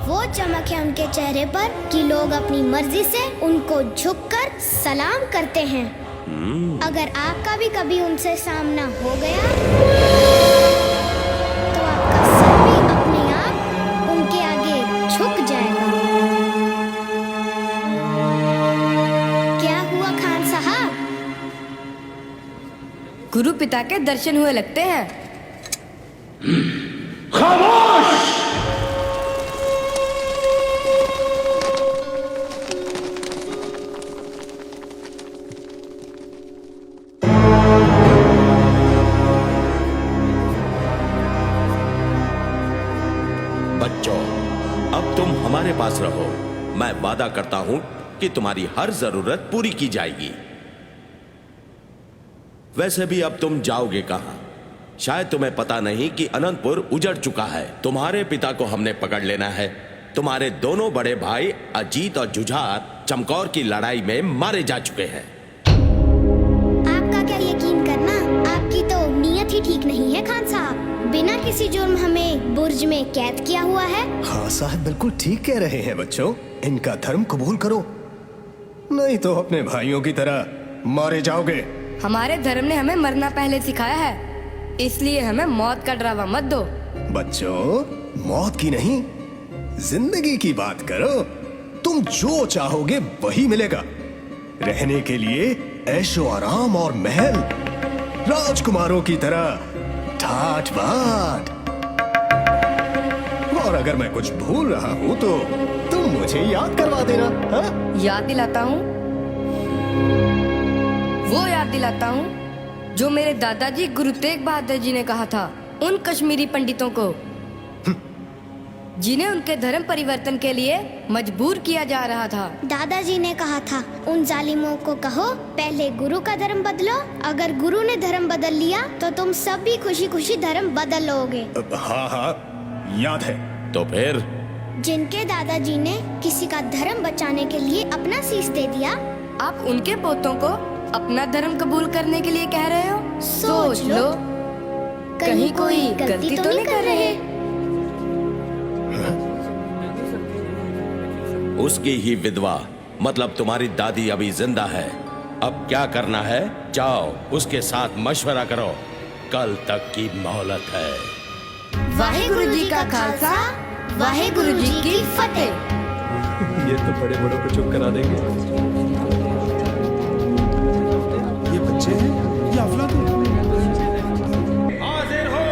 वो चमक है उनके चेहरे पर कि लोग अपनी मर्जी से उनको झुककर सलाम करते हैं। अगर आपका भी कभी उनसे सामना हो गया तो आपका सर भी अपने आप उनके आगे झुक जाएगा। क्या हुआ खान साहब? गुरु पिता के दर्शन हुए लगते हैं। खामोश! बच्चों, अब तुम हमारे पास रहो। मैं वादा करता हूं कि तुम्हारी हर जरूरत पूरी की जाएगी। वैसे भी अब तुम जाओगे कहां? शायद तुम्हें पता नहीं कि अनंतपुर उजड़ चुका है। तुम्हारे पिता को हमने पकड़ लेना है। तुम्हारे दोनों बड़े भाई अजीत और जुझार चमकौर की लड़ाई में मारे जा चुके हैं। आपका क्या यकीन करना, आपकी तो नीयत ही ठीक नहीं है खान साहब। बिना किसी जुर्म हमें बुर्ज में कैद किया हुआ है। हाँ साहब, बिल्कुल ठीक कह रहे हैं बच्चों। इनका धर्म कबूल करो, नहीं तो अपने भाइयों की तरह मारे जाओगे। हमारे धर्म ने हमें मरना पहले सिखाया है, इसलिए हमें मौत का डरावा मत दो। बच्चों, मौत की नहीं, जिंदगी की बात करो। तुम जो चाहोगे वही मिलेगा। रहने के लिए ऐशो आराम और महल, राजकुमारों की तरह ठाठ बाट। और अगर मैं कुछ भूल रहा हूँ तो तुम मुझे याद करवा देना। हा? याद दिलाता हूँ, वो याद दिलाता हूँ जो मेरे दादाजी गुरु तेग बहादुर जी ने कहा था उन कश्मीरी पंडितों को, जिन्हें उनके धर्म परिवर्तन के लिए मजबूर किया जा रहा था। दादाजी ने कहा था उन जालिमों को कहो पहले गुरु का धर्म बदलो। अगर गुरु ने धर्म बदल लिया तो तुम सब भी खुशी खुशी धर्म बदल लोगे। हाँ हाँ, याद है। तो फिर जिनके दादाजी ने किसी का धर्म बचाने के लिए अपना शीश दे दिया, आप उनके पोतों को अपना धर्म कबूल करने के लिए कह रहे हो? सोच लो, कहीं कोई गलती तो नहीं कर रहे। उसकी ही विधवा, मतलब तुम्हारी दादी अभी जिंदा है। अब क्या करना है? जाओ उसके साथ मशवरा करो। कल तक की मोहलत है। वाहेगुरु जी का खालसा, वाहेगुरु जी की फतेह। ये तो बड़े बड़ों को चुप करा देंगे। ये बच्चे हैं, ये अफलातून। हाजिर हो।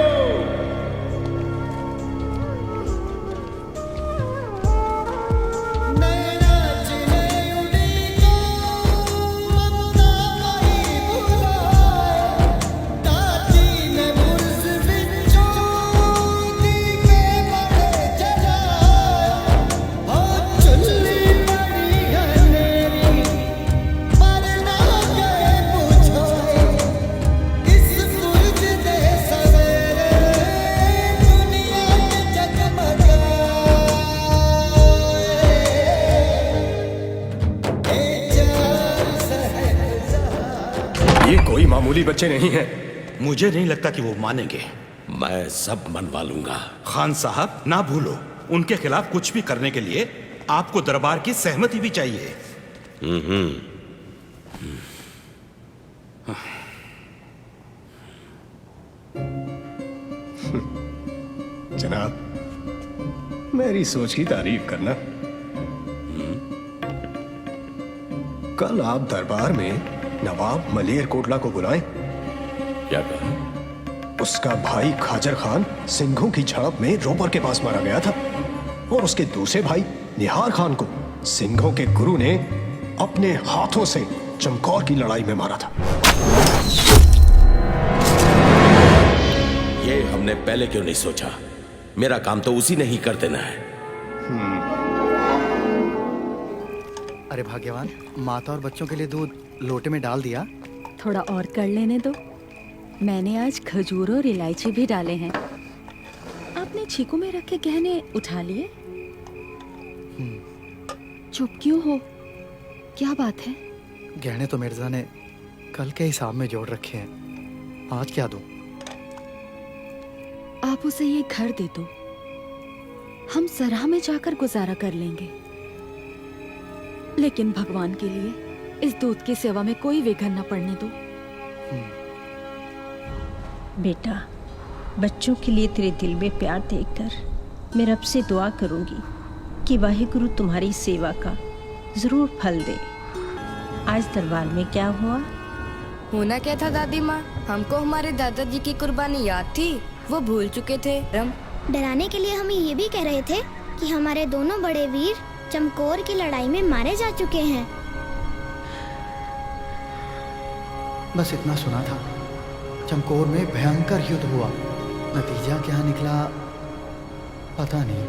कोई मामूली बच्चे नहीं हैं। मुझे नहीं लगता कि वो मानेंगे। मैं सब मनवा लूंगा। खान साहब, ना भूलो, उनके खिलाफ कुछ भी करने के लिए आपको दरबार की सहमति भी चाहिए। जनाब, मेरी सोच की तारीफ करना। कल आप दरबार में नवाब मलेर कोटला को बुलाएं। क्या कहा? उसका भाई खाजर खान सिंघों की झड़प में रोपर के पास मारा गया था और उसके दूसरे भाई निहार खान को सिंघों के गुरु ने अपने हाथों से चमकौर की लड़ाई में मारा था। ये हमने पहले क्यों नहीं सोचा? मेरा काम तो उसी ने ही कर देना है। अरे भाग्यवान, माता और बच्चों के लिए दूध लोटे में डाल दिया। थोड़ा और कर लेने दो। मैंने आज खजूर और इलायची भी डाले हैं। आपने छीकू में रखे गहने उठा लिए? चुप क्यों हो? क्या बात है? गहने तो मिर्जा ने कल के हिसाब में जोड़ रखे हैं, आज क्या दूं? आप उसे ये घर दे दो, हम सराह में जाकर गुजारा कर लेंगे। लेकिन भगवान के लिए इस दूध की सेवा में कोई विघ्न न पड़ने दो। बेटा, बच्चों के लिए तेरे दिल में प्यार देखकर मैं रब से दुआ करूंगी कि वाहिगुरु तुम्हारी सेवा का जरूर फल दे। आज दरबार में क्या हुआ? होना क्या था दादी माँ, हमको हमारे दादाजी की कुर्बानी याद थी, वो भूल चुके थे। डराने के लिए हमें ये भी कह रहे थे कि हमारे दोनों बड़े वीर चमकौर की लड़ाई में मारे जा चुके हैं। बस इतना सुना था, चमकौर में भयंकर युद्ध हुआ, नतीजा क्या निकला पता नहीं।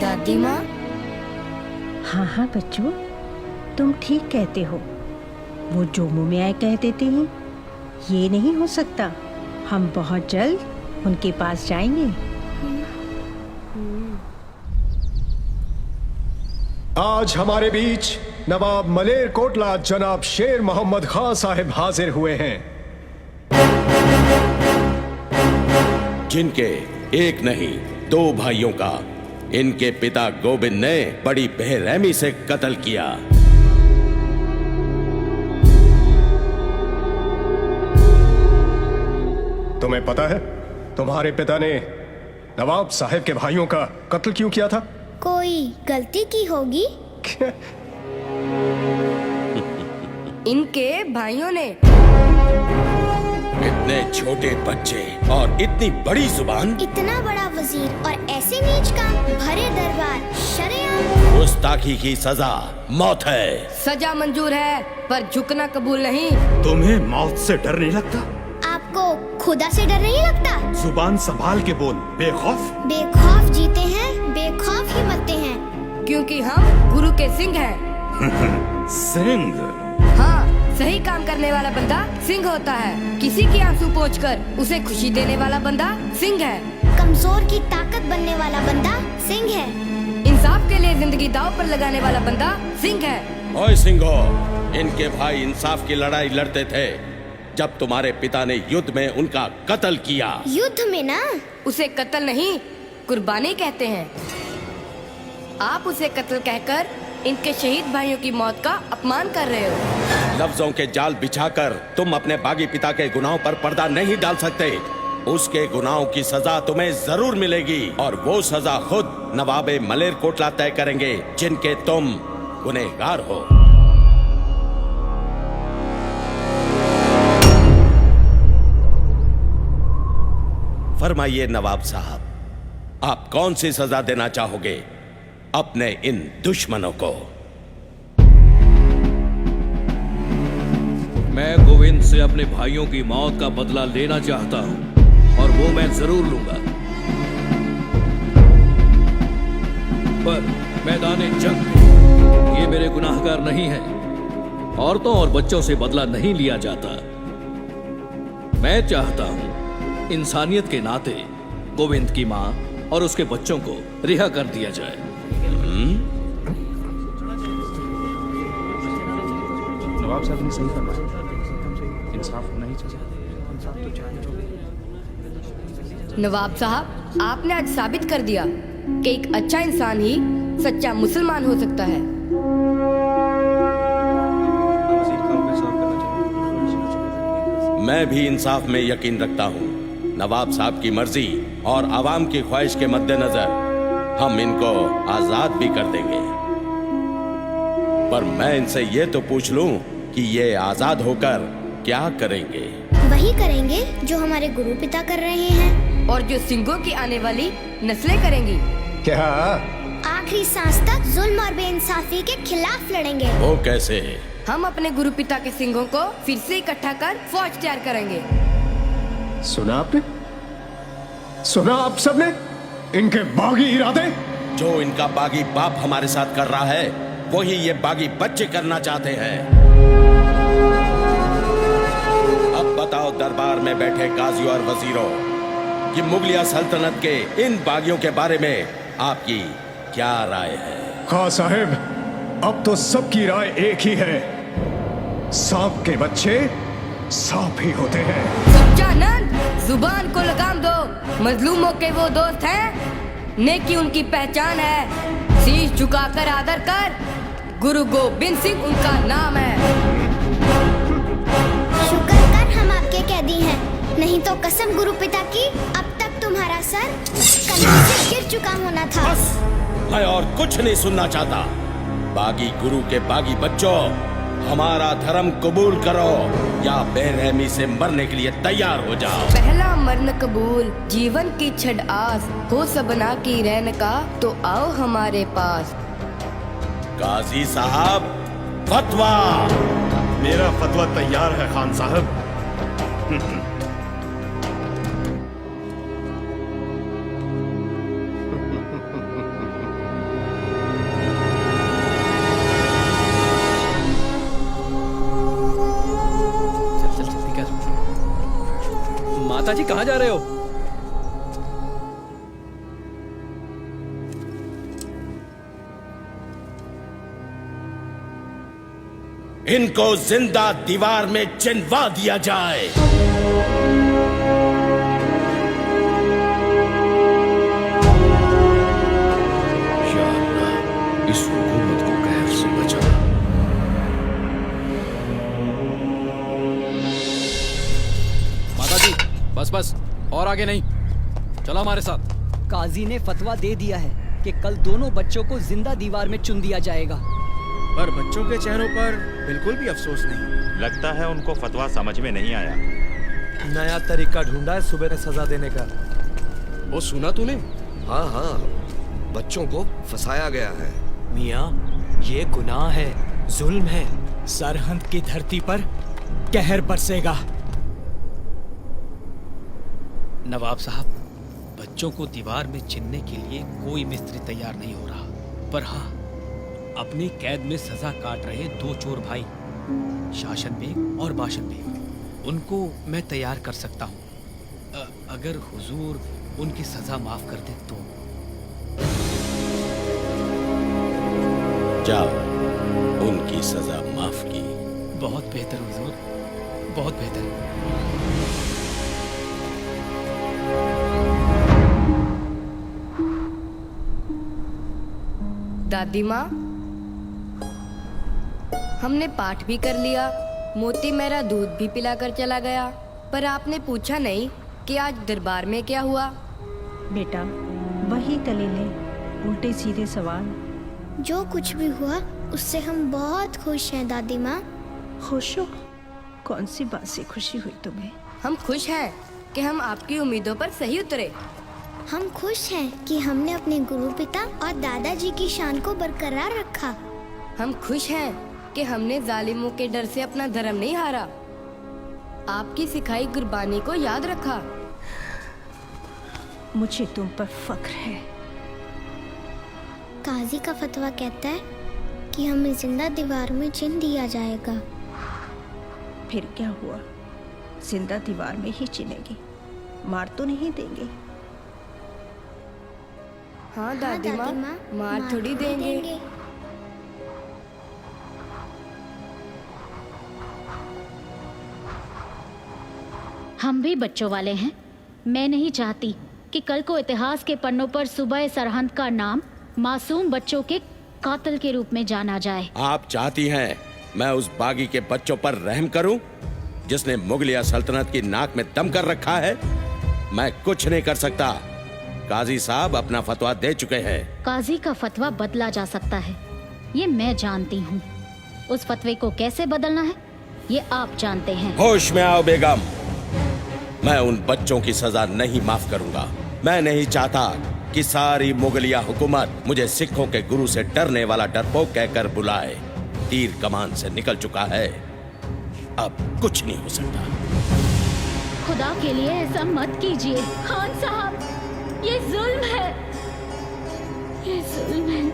दादी माँ? हाँ हाँ बच्चों, तुम ठीक कहते हो। वो जो मुंह में आए कह देते हैं, ये नहीं हो सकता। हम बहुत जल्द उनके पास जाएंगे। आज हमारे बीच नवाब मलेर कोटला जनाब शेर मोहम्मद खान साहब हाजिर हुए हैं, जिनके एक नहीं दो भाइयों का इनके पिता गोविंद ने बड़ी बेरहमी से कत्ल किया। तुम्हें पता है तुम्हारे पिता ने नवाब साहब के भाइयों का कत्ल क्यों किया था? कोई गलती की होगी? इनके भाइयों ने। इतने छोटे बच्चे और इतनी बड़ी जुबान, इतना बड़ा वजीर और ऐसे नीच काम, भरे दरबार, शरेआम। गुस्ताखी की सजा मौत है। सजा मंजूर है पर झुकना कबूल नहीं। तुम्हें मौत से डर नहीं लगता? आपको खुदा से डर नहीं लगता? जुबान संभाल के बोल, बेखौफ। बेखौफ जीते हैं, बेखौफ ही मरते हैं। क्योंकि हम गुरु के सिंह हैं। सिंह? हाँ, सही काम करने वाला बंदा सिंह होता है। किसी की आंसू पोंछकर उसे खुशी देने वाला बंदा सिंह है। कमजोर की ताकत बनने वाला बंदा सिंह है। इंसाफ के लिए जिंदगी दांव पर लगाने वाला बंदा सिंह है। ओए सिंहो, इनके भाई इंसाफ की लड़ाई लड़ते थे जब तुम्हारे पिता ने युद्ध में उनका कत्ल किया। युद्ध में ना? उसे कत्ल नहीं, कुर्बानी कहते हैं। आप उसे कत्ल कहकर इनके शहीद भाइयों की मौत का अपमान कर रहे हो। लफ्जों के जाल बिछाकर तुम अपने बागी पिता के गुनाहों पर पर्दा नहीं डाल सकते। उसके गुनाहों की सजा तुम्हें जरूर मिलेगी और वो सजा खुद नवाबे मलेर कोटला तय करेंगे, जिनके तुम गुनहगार हो। फरमाइए नवाब साहब, आप कौन सी सजा देना चाहोगे अपने इन दुश्मनों को? मैं गोविंद से अपने भाइयों की मौत का बदला लेना चाहता हूं और वो मैं जरूर लूंगा। पर मैदाने जंग में ये मेरे गुनाहगार नहीं हैं। औरतों और बच्चों से बदला नहीं लिया जाता। मैं चाहता हूं इंसानियत के नाते गोविंद की मां और उसके बच्चों को रिहा कर दिया जाए। नवाब साहब ने सही फरमाया, इंसाफ होना ही चाहिए। नवाब साहब, आपने आज साबित कर दिया कि एक अच्छा इंसान ही सच्चा मुसलमान हो सकता है। मैं भी इंसाफ में यकीन रखता हूँ। नवाब साहब की मर्जी और आवाम की ख्वाहिश के मद्देनजर हम इनको आजाद भी कर देंगे। पर मैं इनसे ये तो पूछ लूं कि ये आजाद होकर क्या करेंगे? वही करेंगे जो हमारे गुरु पिता कर रहे हैं और जो सिंघों की आने वाली नस्लें करेंगी। क्या? आखिरी सांस तक जुल्म और बेइंसाफी के खिलाफ लड़ेंगे। वो कैसे? हम अपने गुरु पिता के सिंघों को फिर से इकट्ठा कर फौज तैयार करेंगे। सुना आपने? सुना आप सबने? इनके बागी इरादे। जो इनका बागी बाप हमारे साथ कर रहा है, वही ये बागी बच्चे करना चाहते हैं। अब बताओ दरबार में बैठे काजी और वजीरों, कि मुगलिया सल्तनत के इन बागियों के बारे में आपकी क्या राय है? खां साहब, अब तो सबकी राय एक ही है। सांप के बच्चे सांप ही होते हैं। सच्चानंद, जुबान को लगाम दो। मजलूमों के वो दोस्त हैं, नेकी उनकी पहचान है। शीश झुकाकर आदर कर, गुरु गोबिंद सिंह उनका नाम है। शुक्र कर हम आपके कैदी हैं, नहीं तो कसम गुरु पिता की अब तक तुम्हारा सर कंधे से गिर चुका होना था। मैं और कुछ नहीं सुनना चाहता। बागी गुरु के बागी बच्चों, हमारा धर्म कबूल करो या बेरहमी से मरने के लिए तैयार हो जाओ। पहला मरण कबूल, जीवन की छड़ आस, हो सबना की रहन का, तो आओ हमारे पास। काजी साहब, फतवा। मेरा फतवा तैयार है खान साहब। माता जी कहाँ जा रहे हो? इनको जिंदा दीवार में चिनवा दिया जाए। या अल्लाह, इस हुकूमत को कहर से बचा। माता जी, बस बस, और आगे नहीं, चलो हमारे साथ। काजी ने फतवा दे दिया है कि कल दोनों बच्चों को जिंदा दीवार में चुन दिया जाएगा। पर बच्चों के चेहरों पर बिल्कुल भी अफसोस नहीं। लगता है उनको फतवा समझ में नहीं आया। नया तरीका ढूंढा है सुबह ने सजा देने का। वो सुना तूने? हाँ हाँ, बच्चों को फंसाया गया है। मियाँ, ये गुनाह है, जुल्म है। सरहद की धरती पर कहर बरसेगा। नवाब साहब, बच्चों को दीवार में चिनने के लिए कोई मिस्त्री तैयार नहीं हो रहा, पर हाँ, अपनी कैद में सजा काट रहे दो चोर भाई, शासन बेग और बाशन बेग, उनको मैं तैयार कर सकता हूँ। अगर हुजूर उनकी सजा माफ कर दे तो। जाओ, उनकी सजा माफ की। बहुत बेहतर हुजूर, बहुत बेहतर। दादी माँ, हमने पाठ भी कर लिया, मोती मेरा दूध भी पिलाकर चला गया, पर आपने पूछा नहीं कि आज दरबार में क्या हुआ। बेटा, वही दलीलें, उल्टे सीधे सवाल। जो कुछ भी हुआ उससे हम बहुत खुश हैं दादी माँ। खुश हो? कौन सी बात से खुशी हुई तुम्हें? हम खुश हैं कि हम आपकी उम्मीदों पर सही उतरे। हम खुश हैं कि हमने अपने गुरु पिता और दादाजी की शान को बरकरार रखा। हम खुश हैं कि हमने जालिमों के डर से अपना धर्म नहीं हारा, आपकी सिखाई कुर्बानी को याद रखा। मुझे तुम पर फख्र है। काजी का फतवा कहता है कि हमें जिंदा दीवार में चिन दिया जाएगा। फिर क्या हुआ? जिंदा दीवार में ही चिनेंगे, मार तो नहीं देंगे। हाँ दादी माँ, मार थोड़ी देंगे। हम भी बच्चों वाले हैं। मैं नहीं चाहती कि कल को इतिहास के पन्नों पर सुबह सरहद का नाम मासूम बच्चों के कातिल के रूप में जाना जाए। आप चाहती हैं मैं उस बागी के बच्चों पर रहम करूं, जिसने मुगलिया सल्तनत की नाक में दम कर रखा है? मैं कुछ नहीं कर सकता। काजी साहब अपना फतवा दे चुके हैं। काजी का फतवा बदला जा सकता है, ये मैं जानती हूँ। उस फतवे को कैसे बदलना है ये आप जानते हैं। होश में आओ बेगम। मैं उन बच्चों की सजा नहीं माफ करूंगा। मैं नहीं चाहता कि सारी मुगलिया हुकूमत मुझे सिखों के गुरु से डरने वाला डरपोक कहकर बुलाए। तीर कमान से निकल चुका है, अब कुछ नहीं हो सकता। खुदा के लिए ऐसा मत कीजिए खान साहब, ये जुल्म है, ये जुल्म है।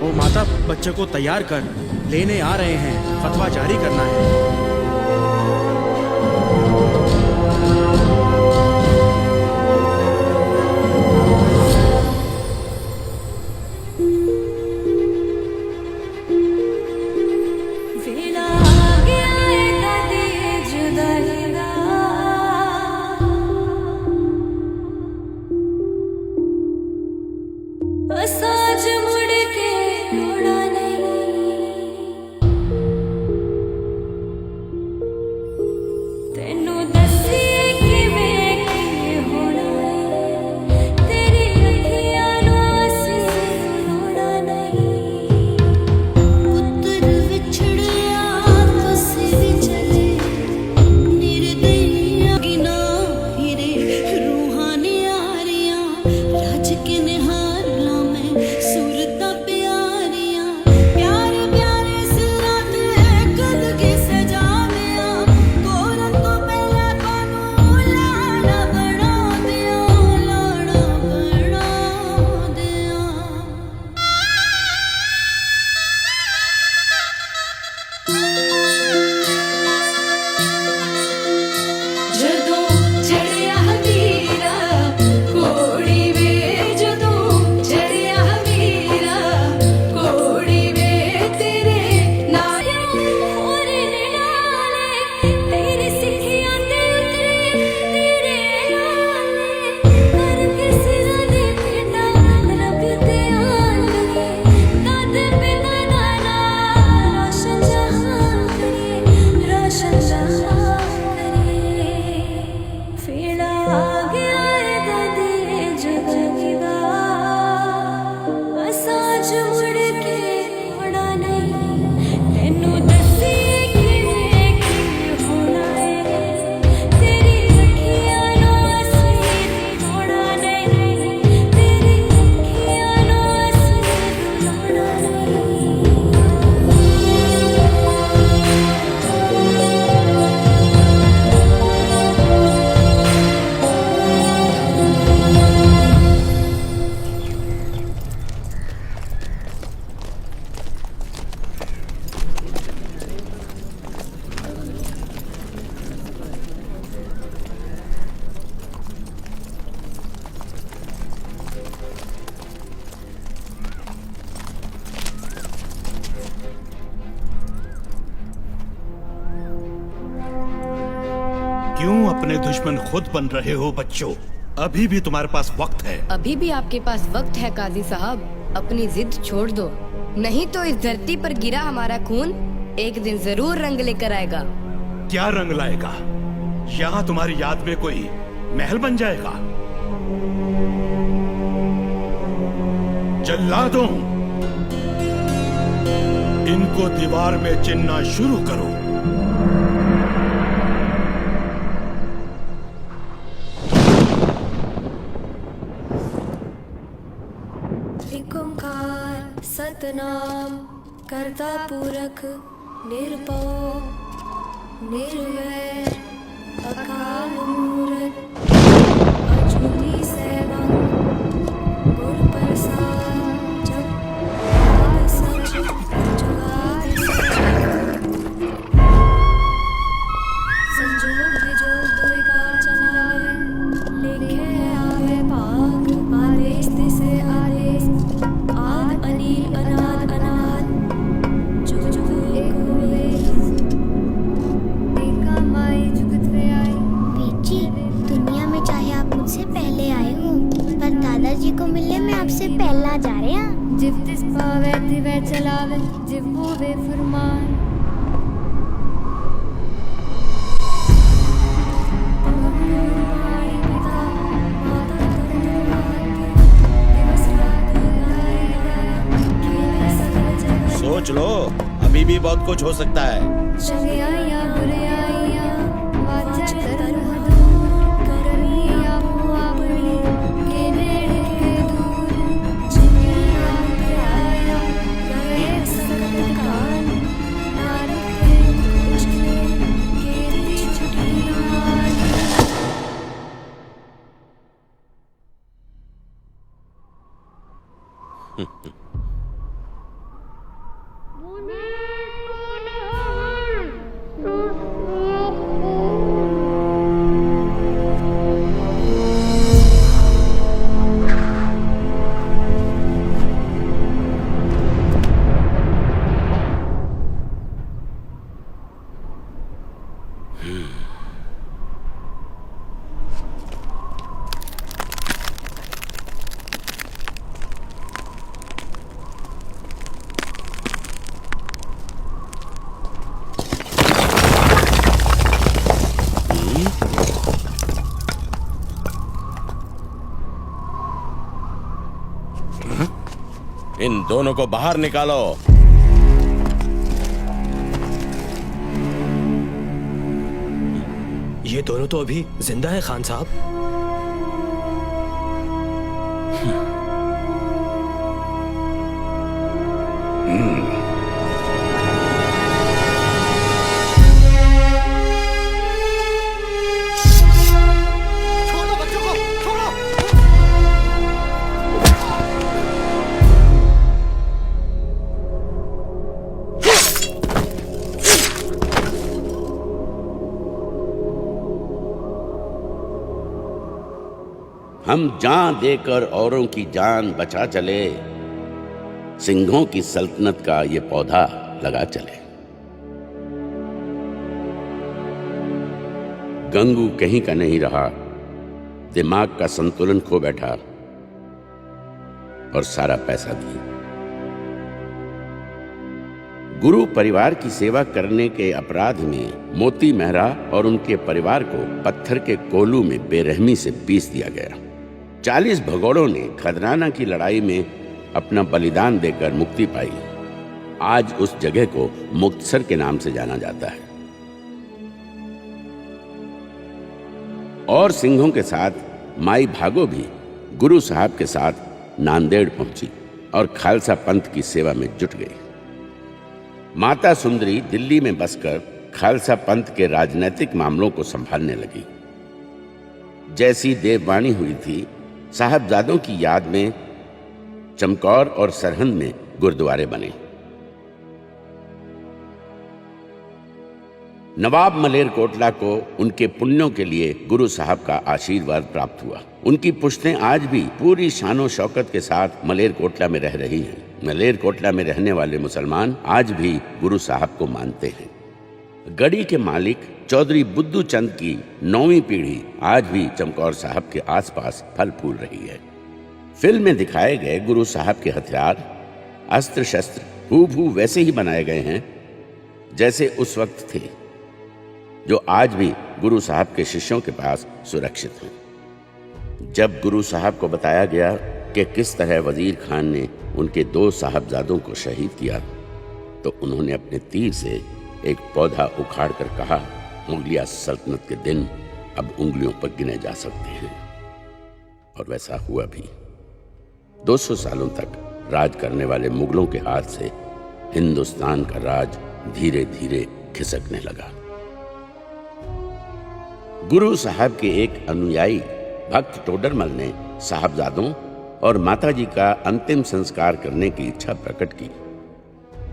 ओ माता, बच्चे को तैयार कर, लेने आ रहे हैं, फतवा जारी करना है। क्यों अपने दुश्मन खुद बन रहे हो बच्चों? अभी भी तुम्हारे पास वक्त है। अभी भी आपके पास वक्त है काजी साहब, अपनी जिद छोड़ दो, नहीं तो इस धरती पर गिरा हमारा खून एक दिन जरूर रंग लेकर आएगा। क्या रंग लाएगा? यहाँ तुम्हारी याद में कोई महल बन जाएगा। जल्लादों, इनको दीवार में चिनना शुरू करो। एक ओंकार सतनाम करता पुरख निर्भव निर्वैर अकाल मूरत अजूनी सेवं गुर प्रसाद जप आद सच जुगाद संजोग विजोग दुई कार चलावे लिखे आवे पाक आदेश दिसे आदेश आद अनील अनाद अनाद जुग जुग एका माई जुगत वे आई। बेटी, दुनिया में चाहे आप मुझसे पहले आए हो, पर दादाजी को मिलने में आपसे पहला जा रहे हैं। जिव तिस पावे तिवे चलावे जिव होवे फरमान। सोच लो, अभी भी बहुत कुछ हो सकता है। चंगे आया बुरे आया वाचा तरह दूर करनी आपो आपनी के नेड़े के दूर जिन्हें आप आया गए संकट काल नारद के कुछ के छुटी हाल। इन दोनों को बाहर निकालो। ये दोनों तो अभी जिंदा है खान साहब। हम जान देकर औरों की जान बचा चले, सिंहों की सल्तनत का ये पौधा लगा चले। गंगू कहीं का नहीं रहा, दिमाग का संतुलन खो बैठा और सारा पैसा दिया। गुरु परिवार की सेवा करने के अपराध में मोती मेहरा और उनके परिवार को पत्थर के कोलू में बेरहमी से पीस दिया गया। 40 भगोड़ों ने खदराना की लड़ाई में अपना बलिदान देकर मुक्ति पाई। आज उस जगह को मुक्तसर के नाम से जाना जाता है। और सिंहों के साथ माई भागो भी गुरु साहब के साथ नांदेड़ पहुंची और खालसा पंथ की सेवा में जुट गई। माता सुंदरी दिल्ली में बसकर खालसा पंथ के राजनीतिक मामलों को संभालने लगी। जैसी देववाणी हुई थी, साहबजादों की याद में चमकौर और सरहंद में गुरुद्वारे बने। नवाब मलेरकोटला को उनके पुण्यों के लिए गुरु साहब का आशीर्वाद प्राप्त हुआ। उनकी पुश्तें आज भी पूरी शानो शौकत के साथ मलेरकोटला में रह रही हैं। मलेरकोटला में रहने वाले मुसलमान आज भी गुरु साहब को मानते हैं। गढ़ी के मालिक चौधरी बुद्धू चंद की 9वीं पीढ़ी आज भी चमकौर साहब के आसपास फल फूल रही है। फिल्म में दिखाए गए गुरु साहब के हथियार, अस्त्र शस्त्र हूबहू वैसे ही बनाए गए हैं जैसे उस वक्त थे, जो आज भी गुरु साहब के शिष्यों के पास सुरक्षित हैं। जब गुरु साहब को बताया गया कि किस तरह वजीर खान ने उनके 2 साहबजादों को शहीद किया, तो उन्होंने अपने तीर से एक पौधा उखाड़ कर कहा, मुगलिया सल्तनत के दिन अब उंगलियों पर गिने जा सकते हैं। और वैसा हुआ भी। 200 सालों तक राज करने वाले मुगलों के हाथ से हिंदुस्तान का राज धीरे धीरे खिसकने लगा। गुरु साहब के एक अनुयायी भक्त टोडरमल ने साहबजादों और माताजी का अंतिम संस्कार करने की इच्छा प्रकट की।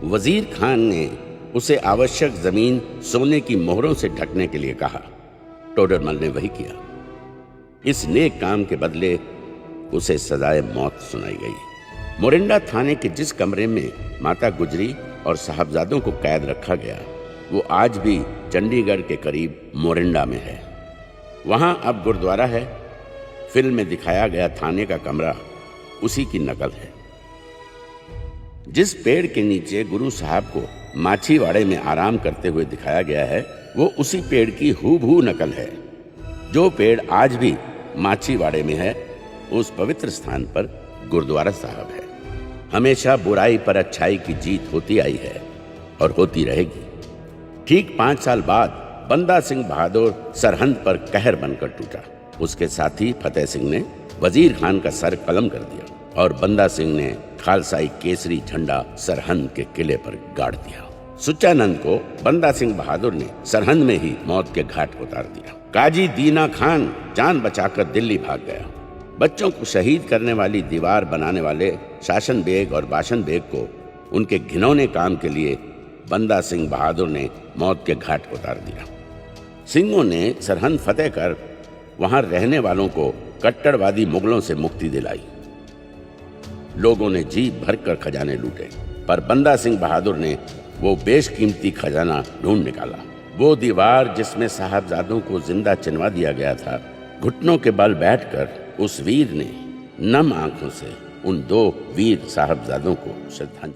वजीर खान ने उसे आवश्यक जमीन सोने की मोहरों से ढकने के लिए कहा। टोडरमल ने वही किया। इस नेक काम के बदले उसे सजाए मौत सुनाई गई। मोरिंडा थाने के जिस कमरे में माता गुजरी और साहबजादों को कैद रखा गया, वो आज भी चंडीगढ़ के करीब मोरिंडा में है। वहां अब गुरुद्वारा है। फिल्म में दिखाया गया थाने का कमरा उसी की नकल है। जिस पेड़ के नीचे गुरु साहब को माछीवाड़े में आराम करते हुए दिखाया गया है, वो उसी पेड़ की हूबहू नकल है। जो पेड़ आज भी माछीवाड़े में है, उस पवित्र स्थान पर गुरुद्वारा साहब है। हमेशा बुराई पर अच्छाई की जीत होती आई है और होती रहेगी। ठीक 5 साल बाद बंदा सिंह बहादुर सरहंद पर कहर बनकर टूटा। उसके साथी फतेह सिंह ने वजीर खान का सर कलम कर दिया और बंदा सिंह ने खालसाई केसरी झंडा सरहंद के किले पर गाड़ दिया। सुच्चानंद को बंदा सिंह बहादुर ने सरहंद में ही मौत के घाट उतार दिया। काजी दीना खान जान बचाकर दिल्ली भाग गया। बच्चों को शहीद करने वाली दीवार बनाने वाले शासन बेग और बाशन बेग को उनके घिनौने काम के लिए बंदा सिंह बहादुर ने मौत के घाट उतार दिया। सिंहों ने सरहंद फतेह कर वहां रहने वालों को कट्टरवादी मुगलों से मुक्ति दिलाई। लोगों ने जी भरकर खजाने लूटे, पर बंदा सिंह बहादुर ने वो बेशकीमती खजाना ढूंढ निकाला। वो दीवार जिसमें साहबजादों को जिंदा चिनवा दिया गया था, घुटनों के बल बैठकर उस वीर ने नम आंखों से उन 2 वीर साहबजादों को श्रद्धांजलि